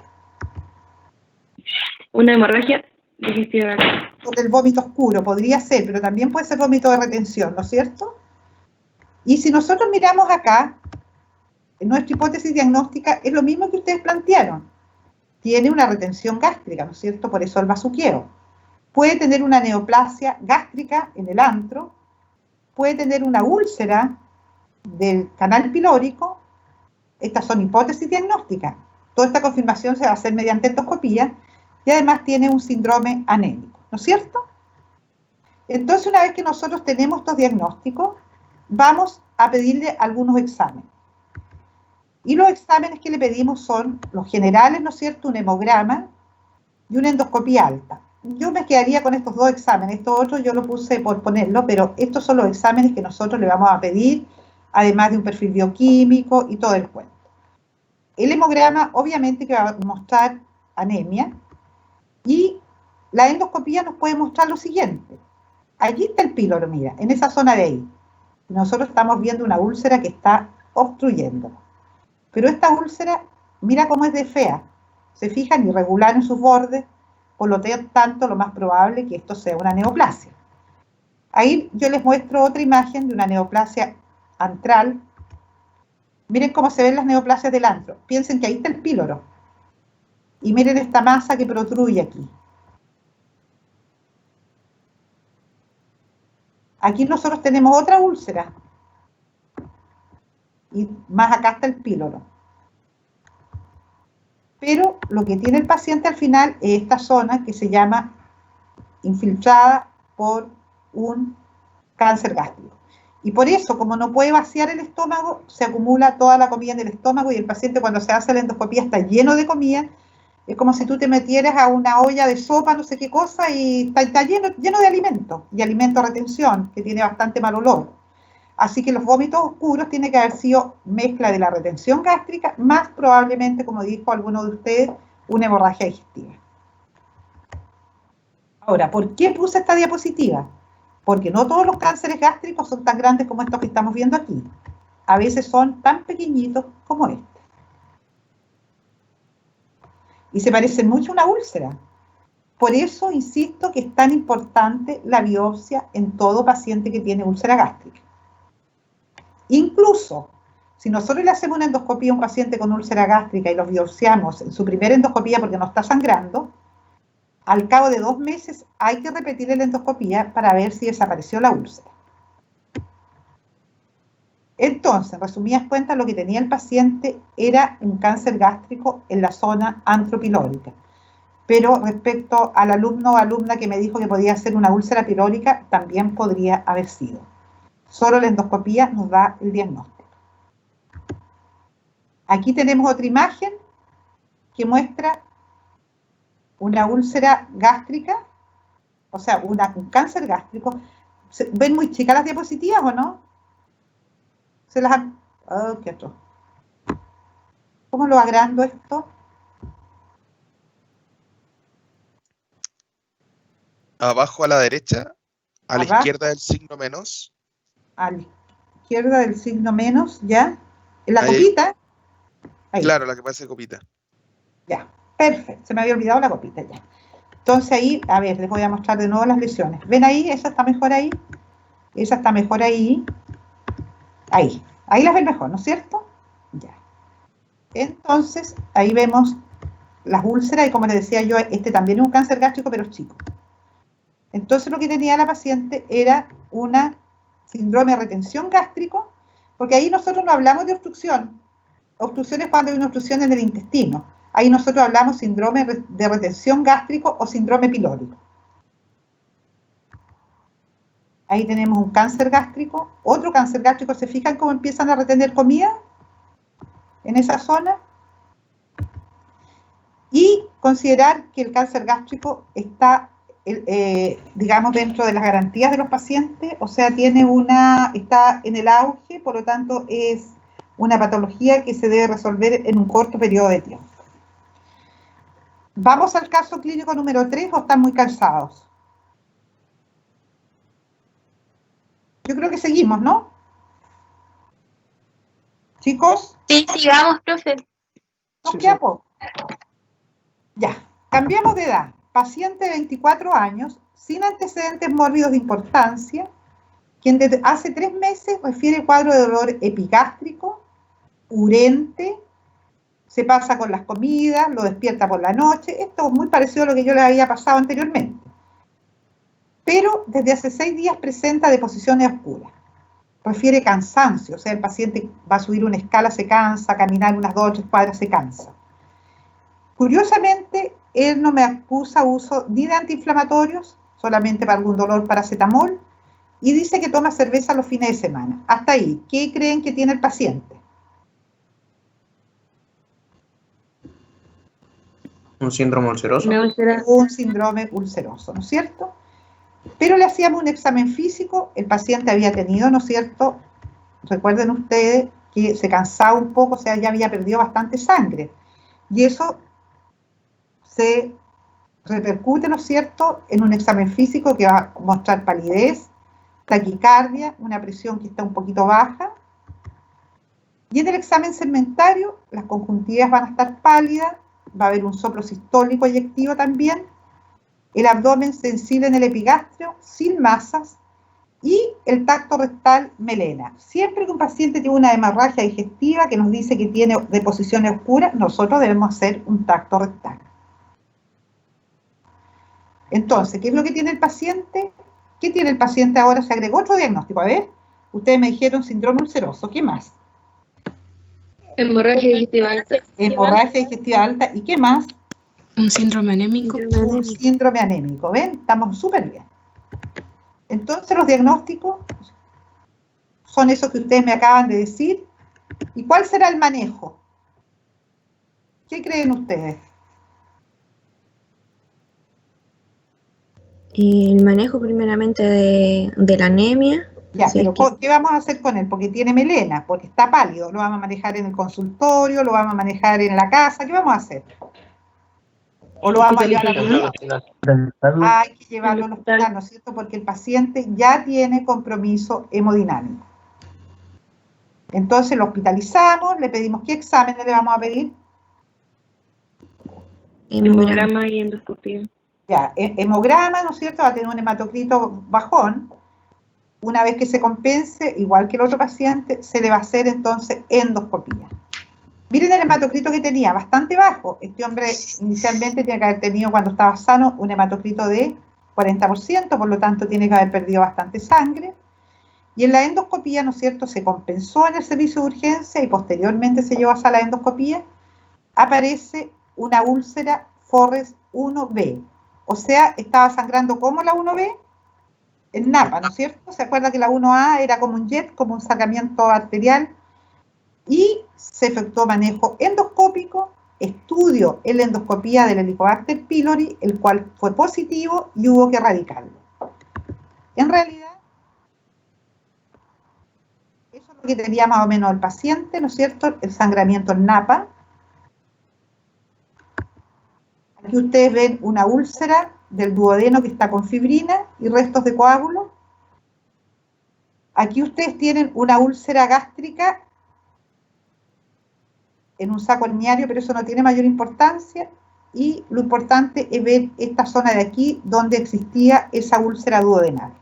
Speaker 4: Una hemorragia digestiva.
Speaker 1: Por el vómito oscuro, podría ser, pero también puede ser vómito de retención, ¿no es cierto? Y si nosotros miramos acá, en nuestra hipótesis diagnóstica es lo mismo que ustedes plantearon. Tiene una retención gástrica, ¿no es cierto? Por eso el bazuqueo. Puede tener una neoplasia gástrica en el antro, puede tener una úlcera del canal pilórico. Estas son hipótesis diagnósticas. Toda esta confirmación se va a hacer mediante endoscopía y además tiene un síndrome anémico, ¿no es cierto? Entonces, una vez que nosotros tenemos estos diagnósticos, vamos a pedirle algunos exámenes. Y los exámenes que le pedimos son los generales, ¿no es cierto?, un hemograma y una endoscopía alta. Yo me quedaría con estos dos exámenes. Estos otros yo lo puse por ponerlo, pero estos son los exámenes que nosotros le vamos a pedir, además de un perfil bioquímico y todo el cuento. El hemograma obviamente que va a mostrar anemia, y la endoscopía nos puede mostrar lo siguiente. Allí está el píloro, mira, en esa zona de ahí. Nosotros estamos viendo una úlcera que está obstruyendo. Pero esta úlcera, mira cómo es de fea. Se fijan, irregular en sus bordes, por lo tanto, lo más probable es que esto sea una neoplasia. Ahí yo les muestro otra imagen de una neoplasia antral. Miren cómo se ven las neoplasias del antro. Piensen que ahí está el píloro. Y miren esta masa que protruye aquí. Aquí nosotros tenemos otra úlcera. Y más acá está el píloro. Pero lo que tiene el paciente al final es esta zona que se llama infiltrada por un cáncer gástrico. Y por eso, como no puede vaciar el estómago, se acumula toda la comida en el estómago y el paciente cuando se hace la endoscopía está lleno de comida. Es como si tú te metieras a una olla de sopa, no sé qué cosa, y está lleno de alimento, y alimento a retención, que tiene bastante mal olor. Así que los vómitos oscuros tienen que haber sido mezcla de la retención gástrica, más probablemente, como dijo alguno de ustedes, una hemorragia digestiva. Ahora, ¿por qué puse esta diapositiva? Porque no todos los cánceres gástricos son tan grandes como estos que estamos viendo aquí. A veces son tan pequeñitos como este. Y se parecen mucho a una úlcera. Por eso insisto que es tan importante la biopsia en todo paciente que tiene úlcera gástrica. Incluso, si nosotros le hacemos una endoscopía a un paciente con úlcera gástrica y los biopsiamos en su primera endoscopía porque no está sangrando, al cabo de 2 meses hay que repetir la endoscopía para ver si desapareció la úlcera. Entonces, en resumidas cuentas, lo que tenía el paciente era un cáncer gástrico en la zona antropilórica. Pero respecto al alumno o alumna que me dijo que podía ser una úlcera pilórica, también podría haber sido. Solo la endoscopía nos da el diagnóstico. Aquí tenemos otra imagen que muestra una úlcera gástrica, o sea, un cáncer gástrico. ¿Ven muy chicas las diapositivas o no? Se las han... Oh, qué otro. ¿Cómo lo agrando esto?
Speaker 11: Abajo a la derecha, a la
Speaker 1: Abajo.
Speaker 11: izquierda del signo menos.
Speaker 1: A la izquierda del signo menos, ¿ya? ¿En la
Speaker 11: Ahí.
Speaker 1: copita? Ahí.
Speaker 11: Claro, la que parece copita.
Speaker 1: Ya, perfecto. Se me había olvidado la copita ya. Entonces ahí, a ver, les voy a mostrar de nuevo las lesiones. ¿Ven ahí? Esa está mejor ahí. Esa está mejor ahí. Ahí las ven mejor, ¿no es cierto? Ya. Entonces, ahí vemos las úlceras y como les decía yo, este también es un cáncer gástrico, pero es chico. Entonces lo que tenía la paciente era una síndrome de retención gástrico, porque ahí nosotros no hablamos de obstrucción. Obstrucción es cuando hay una obstrucción en el intestino. Ahí nosotros hablamos síndrome de retención gástrico o síndrome pilórico. Ahí tenemos un cáncer gástrico, otro cáncer gástrico. ¿Se fijan cómo empiezan a retener comida en esa zona? Y considerar que el cáncer gástrico está, digamos, dentro de las garantías de los pacientes, o sea, está en el auge, por lo tanto es una patología que se debe resolver en un corto periodo de tiempo. ¿Vamos al caso clínico número 3 o están muy cansados? Yo creo que seguimos, ¿no? ¿Chicos?
Speaker 9: Sí, sigamos, profe.
Speaker 1: ¿Nos queda poco? Ya, cambiamos de edad. Paciente de 24 años, sin antecedentes mórbidos de importancia, quien desde hace 3 meses refiere cuadro de dolor epigástrico, urente, se pasa con las comidas, lo despierta por la noche. Esto es muy parecido a lo que yo le había pasado anteriormente. Pero desde hace 6 días presenta deposiciones oscuras. Refiere cansancio, o sea, el paciente va a subir una escala, se cansa, caminar unas 2 o 3 cuadras, se cansa. Curiosamente, él no me acusa uso ni de antiinflamatorios, solamente para algún dolor paracetamol, y dice que toma cerveza los fines de semana. Hasta ahí, ¿qué creen que tiene el paciente?
Speaker 7: ¿Un síndrome ulceroso?
Speaker 1: Un síndrome ulceroso, ¿no es cierto? Pero le hacíamos un examen físico, el paciente había tenido, ¿no es cierto? Recuerden ustedes que se cansaba un poco, o sea, ya había perdido bastante sangre. Y eso se repercute, ¿no es cierto?, en un examen físico que va a mostrar palidez, taquicardia, una presión que está un poquito baja. Y en el examen segmentario, las conjuntivitis van a estar pálidas, va a haber un soplo sistólico eyectivo también, el abdomen sensible en el epigastrio, sin masas, y el tacto rectal melena. Siempre que un paciente tiene una hemorragia digestiva que nos dice que tiene deposiciones oscuras, nosotros debemos hacer un tacto rectal. Entonces, ¿qué es lo que tiene el paciente? ¿Qué tiene el paciente ahora? Se agregó otro diagnóstico. A ver, ustedes me dijeron síndrome ulceroso. ¿Qué más?
Speaker 4: Hemorragia digestiva alta.
Speaker 1: Hemorragia digestiva alta. ¿Y qué más?
Speaker 6: Un síndrome anémico.
Speaker 1: Un síndrome anémico. ¿Ven? Estamos súper bien. Entonces, los diagnósticos son esos que ustedes me acaban de decir. ¿Y cuál será el manejo? ¿Qué creen ustedes?
Speaker 9: El manejo primeramente de la anemia.
Speaker 1: Ya, pero ¿qué vamos a hacer con él? Porque tiene melena, porque está pálido. Lo vamos a manejar en el consultorio, lo vamos a manejar en la casa. ¿Qué vamos a hacer? ¿O lo vamos a llevar al hospital? Hay que llevarlo al hospital, ¿no es cierto? Porque el paciente ya tiene compromiso hemodinámico. Entonces lo hospitalizamos, le pedimos qué exámenes le vamos a pedir.
Speaker 4: Hemograma y endoscopia.
Speaker 1: Ya, hemograma, ¿no es cierto? Va a tener un hematocrito bajón. Una vez que se compense, igual que el otro paciente, se le va a hacer entonces endoscopia. Miren el hematocrito que tenía, bastante bajo. Este hombre inicialmente tiene que haber tenido, cuando estaba sano, un hematocrito de 40%, por lo tanto tiene que haber perdido bastante sangre. Y en la endoscopia, ¿no es cierto?, se compensó en el servicio de urgencia y posteriormente se llevó a sala de endoscopia. Aparece una úlcera Forrest 1B. O sea, estaba sangrando como la 1B, en napa, ¿no es cierto? ¿Se acuerda que la 1A era como un jet, como un sacamiento arterial? Y se efectuó manejo endoscópico, estudio en la endoscopía del Helicobacter pylori, el cual fue positivo y hubo que erradicarlo. En realidad, eso es lo que tenía más o menos el paciente, ¿no es cierto? El sangramiento en napa. Aquí ustedes ven una úlcera del duodeno que está con fibrina y restos de coágulos. Aquí ustedes tienen una úlcera gástrica en un saco herniario, pero eso no tiene mayor importancia. Y lo importante es ver esta zona de aquí donde existía esa úlcera duodenal.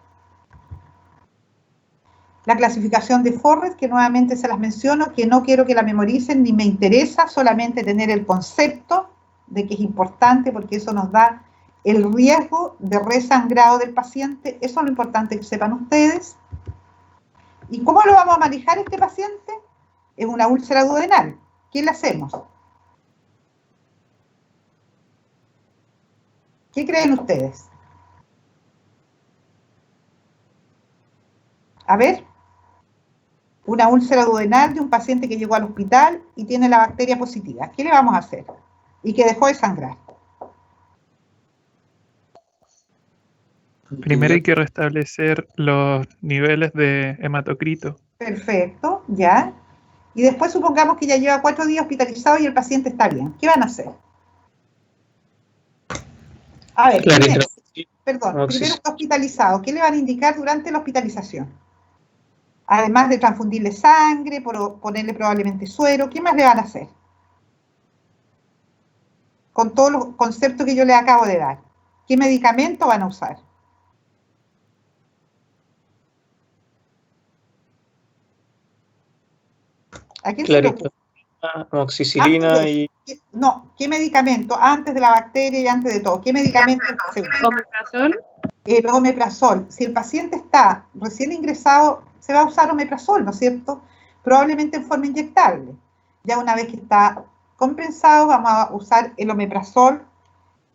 Speaker 1: La clasificación de Forrest, que nuevamente se las menciono, que no quiero que la memoricen ni me interesa, solamente tener el concepto de que es importante porque eso nos da el riesgo de resangrado del paciente. Eso es lo importante que sepan ustedes. ¿Y cómo lo vamos a manejar este paciente? Es una úlcera duodenal. ¿Qué le hacemos? ¿Qué creen ustedes? A ver, una úlcera duodenal de un paciente que llegó al hospital y tiene la bacteria positiva. ¿Qué le vamos a hacer? Y que dejó de sangrar.
Speaker 2: Primero hay que restablecer los niveles de hematocrito.
Speaker 1: Perfecto, ya. Y después supongamos que ya lleva 4 días hospitalizado y el paciente está bien. ¿Qué van a hacer? A ver, primero está hospitalizado. ¿Qué le van a indicar durante la hospitalización? Además de transfundirle sangre, ponerle probablemente suero, ¿qué más le van a hacer? Con todos los conceptos que yo le acabo de dar. ¿Qué medicamento van a usar? ¿A quién se le ocurre?
Speaker 3: Amoxicilina y...
Speaker 1: No, ¿qué medicamento? Antes de la bacteria y antes de todo. ¿Qué medicamento se usa?
Speaker 4: Omeprazol.
Speaker 1: El omeprazol. Si el paciente está recién ingresado, se va a usar omeprazol, ¿no es cierto? Probablemente en forma inyectable. Ya una vez que está compensado, vamos a usar el omeprazol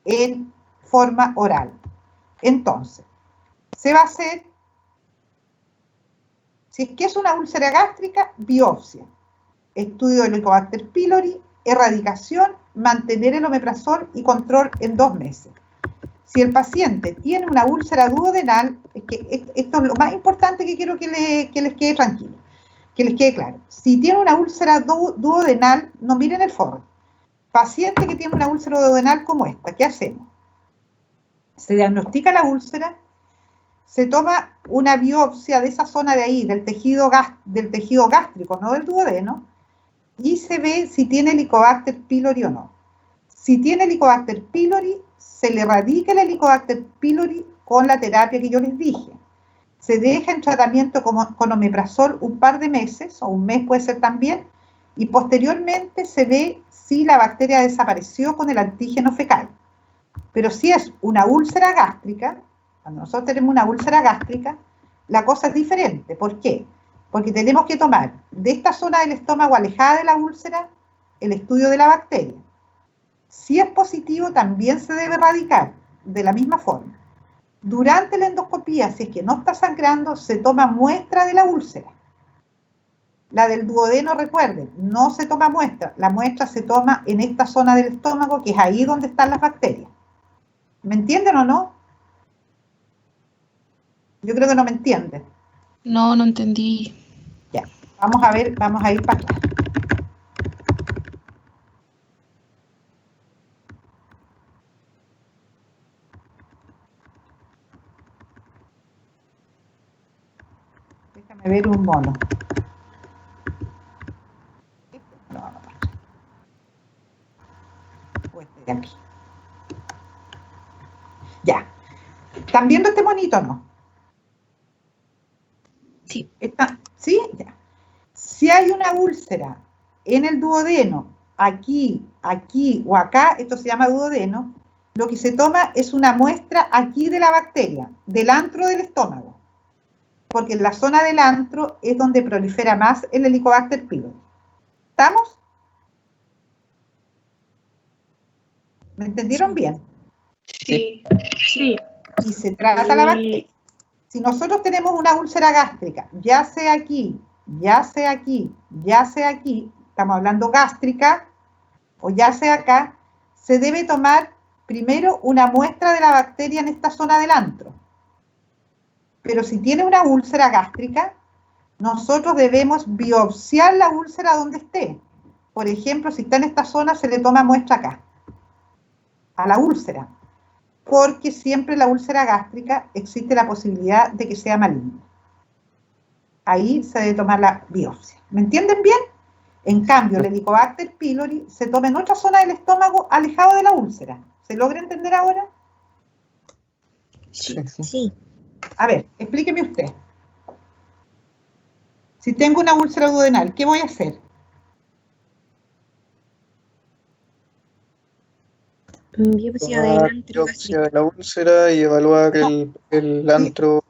Speaker 1: en forma oral. Entonces, se va a hacer, si es que es una úlcera gástrica, biopsia. Estudio del Helicobacter pylori, erradicación, mantener el omeprazol y control en 2 meses. Si el paciente tiene una úlcera duodenal, esto es lo más importante que quiero que les quede tranquilo, que les quede claro. Si tiene una úlcera duodenal, no miren el forro. Paciente que tiene una úlcera duodenal como esta, ¿qué hacemos? Se diagnostica la úlcera, se toma una biopsia de esa zona de ahí, del tejido gástrico, no del duodeno, y se ve si tiene Helicobacter pylori o no. Si tiene Helicobacter pylori, se le erradica el Helicobacter pylori con la terapia que yo les dije. Se deja en tratamiento con omeprazol un par de meses, o un mes puede ser también, y posteriormente se ve si la bacteria desapareció con el antígeno fecal. Pero si es una úlcera gástrica, cuando nosotros tenemos una úlcera gástrica, la cosa es diferente. ¿Por qué? Porque tenemos que tomar de esta zona del estómago alejada de la úlcera el estudio de la bacteria. Si es positivo, también se debe erradicar de la misma forma. Durante la endoscopía, si es que no está sangrando, se toma muestra de la úlcera. La del duodeno, recuerden, no se toma muestra. La muestra se toma en esta zona del estómago, que es ahí donde están las bacterias. ¿Me entienden o no? Yo creo que no me entienden.
Speaker 6: No, no entendí.
Speaker 1: Ya, vamos a ver, vamos a ir para atrás. Déjame ver un mono. No, no, no. O este de aquí. Ya. ¿Están viendo este monito o no?
Speaker 6: Sí.
Speaker 1: ¿Sí? Ya. Si hay una úlcera en el duodeno, aquí, aquí o acá, esto se llama duodeno, lo que se toma es una muestra aquí de la bacteria, del antro del estómago, porque en la zona del antro es donde prolifera más el Helicobacter pylori. ¿Estamos? ¿Me entendieron bien?
Speaker 4: Sí. Sí.
Speaker 1: Y se trata la bacteria. Si nosotros tenemos una úlcera gástrica, ya sea aquí, ya sea aquí, ya sea aquí, estamos hablando gástrica, o ya sea acá, se debe tomar primero una muestra de la bacteria en esta zona del antro. Pero si tiene una úlcera gástrica, nosotros debemos biopsiar la úlcera donde esté. Por ejemplo, si está en esta zona, se le toma muestra acá, a la úlcera. Porque siempre en la úlcera gástrica existe la posibilidad de que sea maligna. Ahí se debe tomar la biopsia. ¿Me entienden bien? En cambio, el Helicobacter pylori se toma en otra zona del estómago alejado de la úlcera. ¿Se logra entender ahora?
Speaker 9: Sí.
Speaker 1: A ver, explíqueme usted. Si tengo una úlcera duodenal, ¿qué voy a hacer?
Speaker 9: Biopsia del antro
Speaker 3: biopsia de la úlcera y evaluar el antro.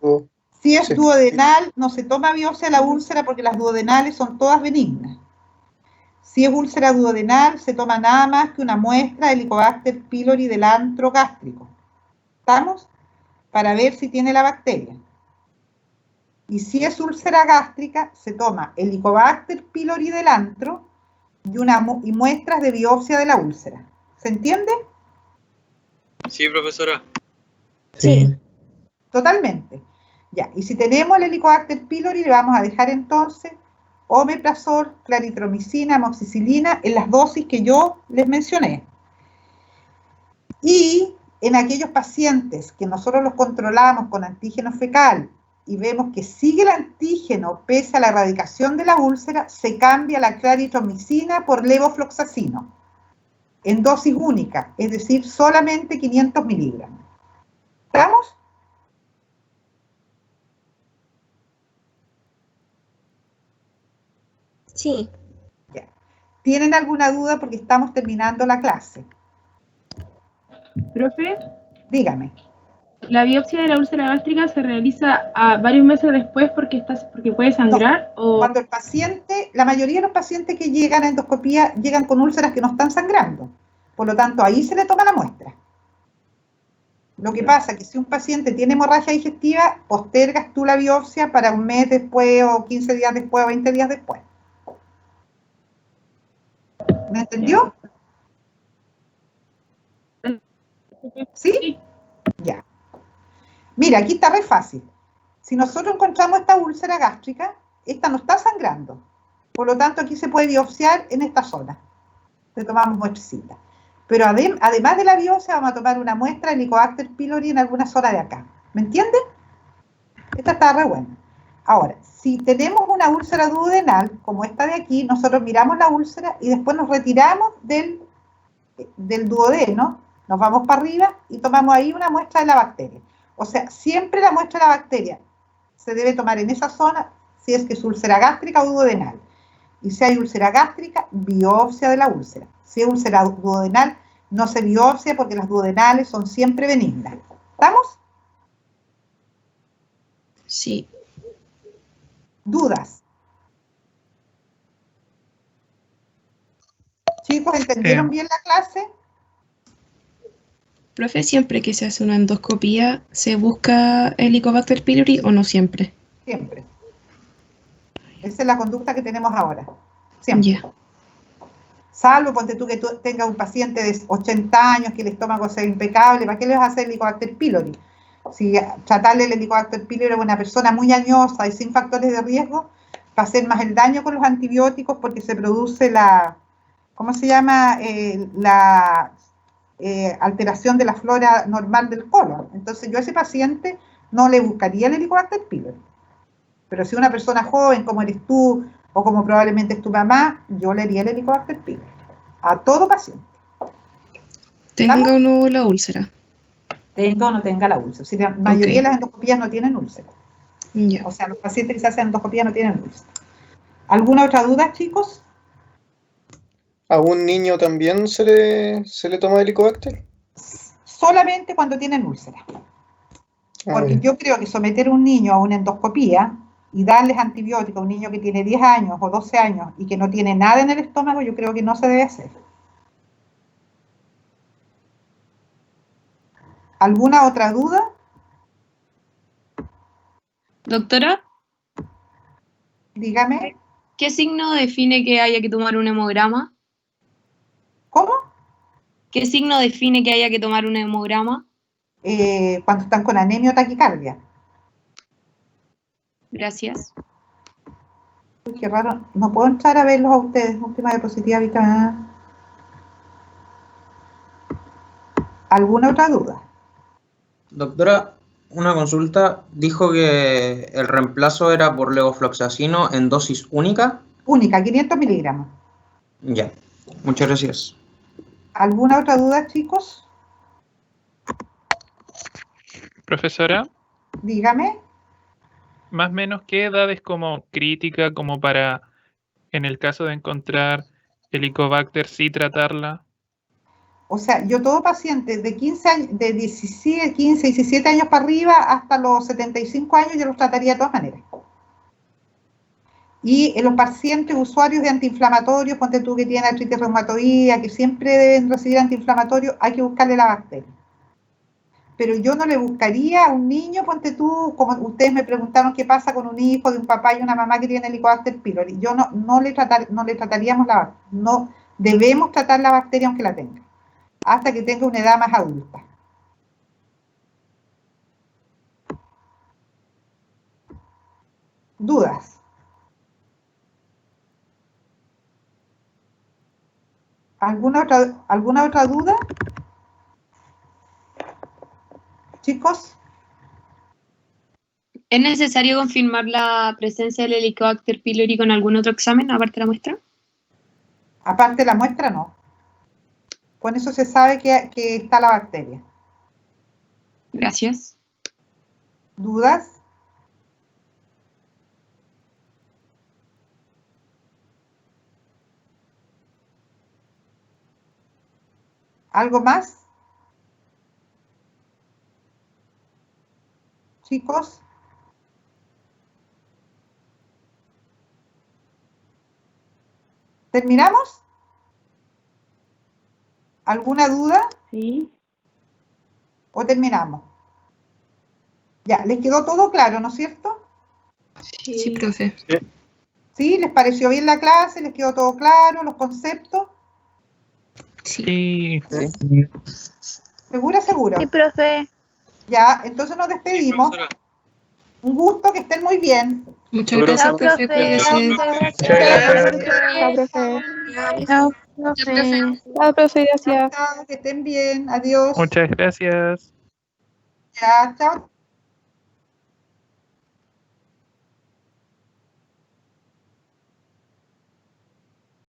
Speaker 1: Si es
Speaker 3: Sí.
Speaker 1: duodenal, no se toma biopsia de la úlcera porque las duodenales son todas benignas. Si es úlcera duodenal, se toma nada más que una muestra de Helicobacter pylori del antro gástrico. ¿Estamos? Para ver si tiene la bacteria. Y si es úlcera gástrica, se toma Helicobacter pylori del antro y muestras de biopsia de la úlcera. ¿Se entiende?
Speaker 12: Sí, profesora.
Speaker 9: Sí.
Speaker 1: Totalmente. Ya, y si tenemos el Helicobacter pylori, le vamos a dejar entonces omeprazol, claritromicina, amoxicilina en las dosis que yo les mencioné. Y en aquellos pacientes que nosotros los controlamos con antígeno fecal y vemos que sigue el antígeno pese a la erradicación de la úlcera, se cambia la claritromicina por levofloxacino en dosis única, es decir, solamente 500 miligramos. ¿Estamos?
Speaker 9: Sí.
Speaker 1: Ya. ¿Tienen alguna duda? Porque estamos terminando la clase.
Speaker 13: Profe,
Speaker 1: Dígame.
Speaker 13: ¿la biopsia de la úlcera gástrica se realiza varios meses después porque puede sangrar?
Speaker 1: No,
Speaker 13: o...
Speaker 1: cuando el paciente, la mayoría de los pacientes que llegan a endoscopía llegan con úlceras que no están sangrando. Por lo tanto, ahí se le toma la muestra. Lo que pasa es que si un paciente tiene hemorragia digestiva, postergas tú la biopsia para un mes después, o 15 días después, o 20 días después. ¿Me entendió? ¿Sí? Ya. Mira, aquí está re fácil. Si nosotros encontramos esta úlcera gástrica, esta no está sangrando. Por lo tanto, aquí se puede biopsiar en esta zona. Le tomamos muestrecita. Pero además de la biopsia, vamos a tomar una muestra de Helicobacter pylori en alguna zona de acá. ¿Me entienden? Esta está re buena. Ahora, si tenemos una úlcera duodenal, como esta de aquí, nosotros miramos la úlcera y después nos retiramos del duodeno, nos vamos para arriba y tomamos ahí una muestra de la bacteria. O sea, siempre la muestra de la bacteria se debe tomar en esa zona si es que es úlcera gástrica o duodenal. Y si hay úlcera gástrica, biopsia de la úlcera. Si es úlcera duodenal, no se biopsia porque las duodenales son siempre benignas. ¿Estamos?
Speaker 6: Sí.
Speaker 1: ¿Dudas? Chicos, ¿entendieron bien la clase?
Speaker 6: Profe, ¿siempre que se hace una endoscopía se busca Helicobacter pylori o no siempre?
Speaker 1: Siempre. Esa es la conducta que tenemos ahora. Siempre.
Speaker 6: Yeah.
Speaker 1: Salvo, ponte tú que tú tengas un paciente de 80 años que el estómago sea impecable, ¿para qué le vas a hacer Helicobacter pylori? Si tratarle el Helicobacter pylori a una persona muy añosa y sin factores de riesgo, va a hacer más el daño con los antibióticos porque se produce la, ¿cómo se llama? La alteración de la flora normal del colon. Entonces yo a ese paciente no le buscaría el Helicobacter pylori. Pero si una persona joven, como eres tú, o como probablemente es tu mamá, yo le haría el Helicobacter pylori. A todo paciente.
Speaker 6: Tenga o no la úlcera.
Speaker 1: Tenga o no tenga la úlcera. Si la mayoría de las endoscopías no tienen úlcera.
Speaker 6: Yeah.
Speaker 1: O sea, los pacientes que se hacen endoscopía no tienen úlcera. ¿Alguna otra duda, chicos?
Speaker 3: ¿A un niño también se le toma Helicobacter?
Speaker 1: Solamente cuando tienen úlcera. Porque yo creo que someter a un niño a una endoscopía y darles antibióticos a un niño que tiene 10 años o 12 años y que no tiene nada en el estómago, yo creo que no se debe hacer. ¿Alguna otra duda?
Speaker 14: Doctora,
Speaker 1: dígame.
Speaker 14: ¿Qué signo define que haya que tomar un hemograma?
Speaker 1: ¿Cómo?
Speaker 14: ¿Qué signo define que haya que tomar un hemograma?
Speaker 1: Cuando están con anemia o taquicardia.
Speaker 14: Gracias.
Speaker 1: Uy, qué raro. No puedo entrar a verlos a ustedes. Última diapositiva, Vika. ¿Alguna otra duda?
Speaker 7: Doctora, una consulta. Dijo que el reemplazo era por levofloxacino en dosis única.
Speaker 1: Única, 500 miligramos.
Speaker 7: Ya. Muchas gracias.
Speaker 1: ¿Alguna otra duda, chicos?
Speaker 15: Profesora,
Speaker 1: dígame.
Speaker 15: más o menos, ¿qué edad es como crítica como para, en el caso de encontrar Helicobacter, sí tratarla?
Speaker 1: O sea, yo todo paciente de 15 años, de 17, 15, 17 años para arriba hasta los 75 años yo los trataría de todas maneras. Y en los pacientes usuarios de antiinflamatorios, ponte tú que tienen artritis reumatoidea, que siempre deben recibir antiinflamatorios, hay que buscarle la bacteria. Pero yo no le buscaría a un niño, ponte tú, como ustedes me preguntaron qué pasa con un hijo de un papá y una mamá que tiene Helicobacter pylori. Yo no le trataríamos la bacteria. No debemos tratar la bacteria aunque la tenga, hasta que tenga una edad más adulta. ¿Dudas? ¿Alguna otra duda? Chicos.
Speaker 14: ¿Es necesario confirmar la presencia del Helicobacter pylori con algún otro examen aparte de la muestra?
Speaker 1: Aparte de la muestra, no. Con eso se sabe que está la bacteria.
Speaker 14: Gracias.
Speaker 1: ¿Dudas? ¿Algo más? Chicos. ¿Terminamos? ¿Alguna duda?
Speaker 13: Sí.
Speaker 1: ¿O terminamos? Ya, ¿les quedó todo claro, no es cierto?
Speaker 6: Sí, profe.
Speaker 1: ¿Sí? ¿Les pareció bien la clase? ¿Les quedó todo claro, los conceptos?
Speaker 15: Sí.
Speaker 1: ¿Segura?
Speaker 9: Sí, profe.
Speaker 1: Ya, entonces nos despedimos. Un gusto, que estén muy bien.
Speaker 6: Muchas gracias, profe.
Speaker 9: Chao, profe, gracias.
Speaker 1: Chao, que estén bien. Adiós.
Speaker 15: Muchas gracias.
Speaker 1: Ya, chao.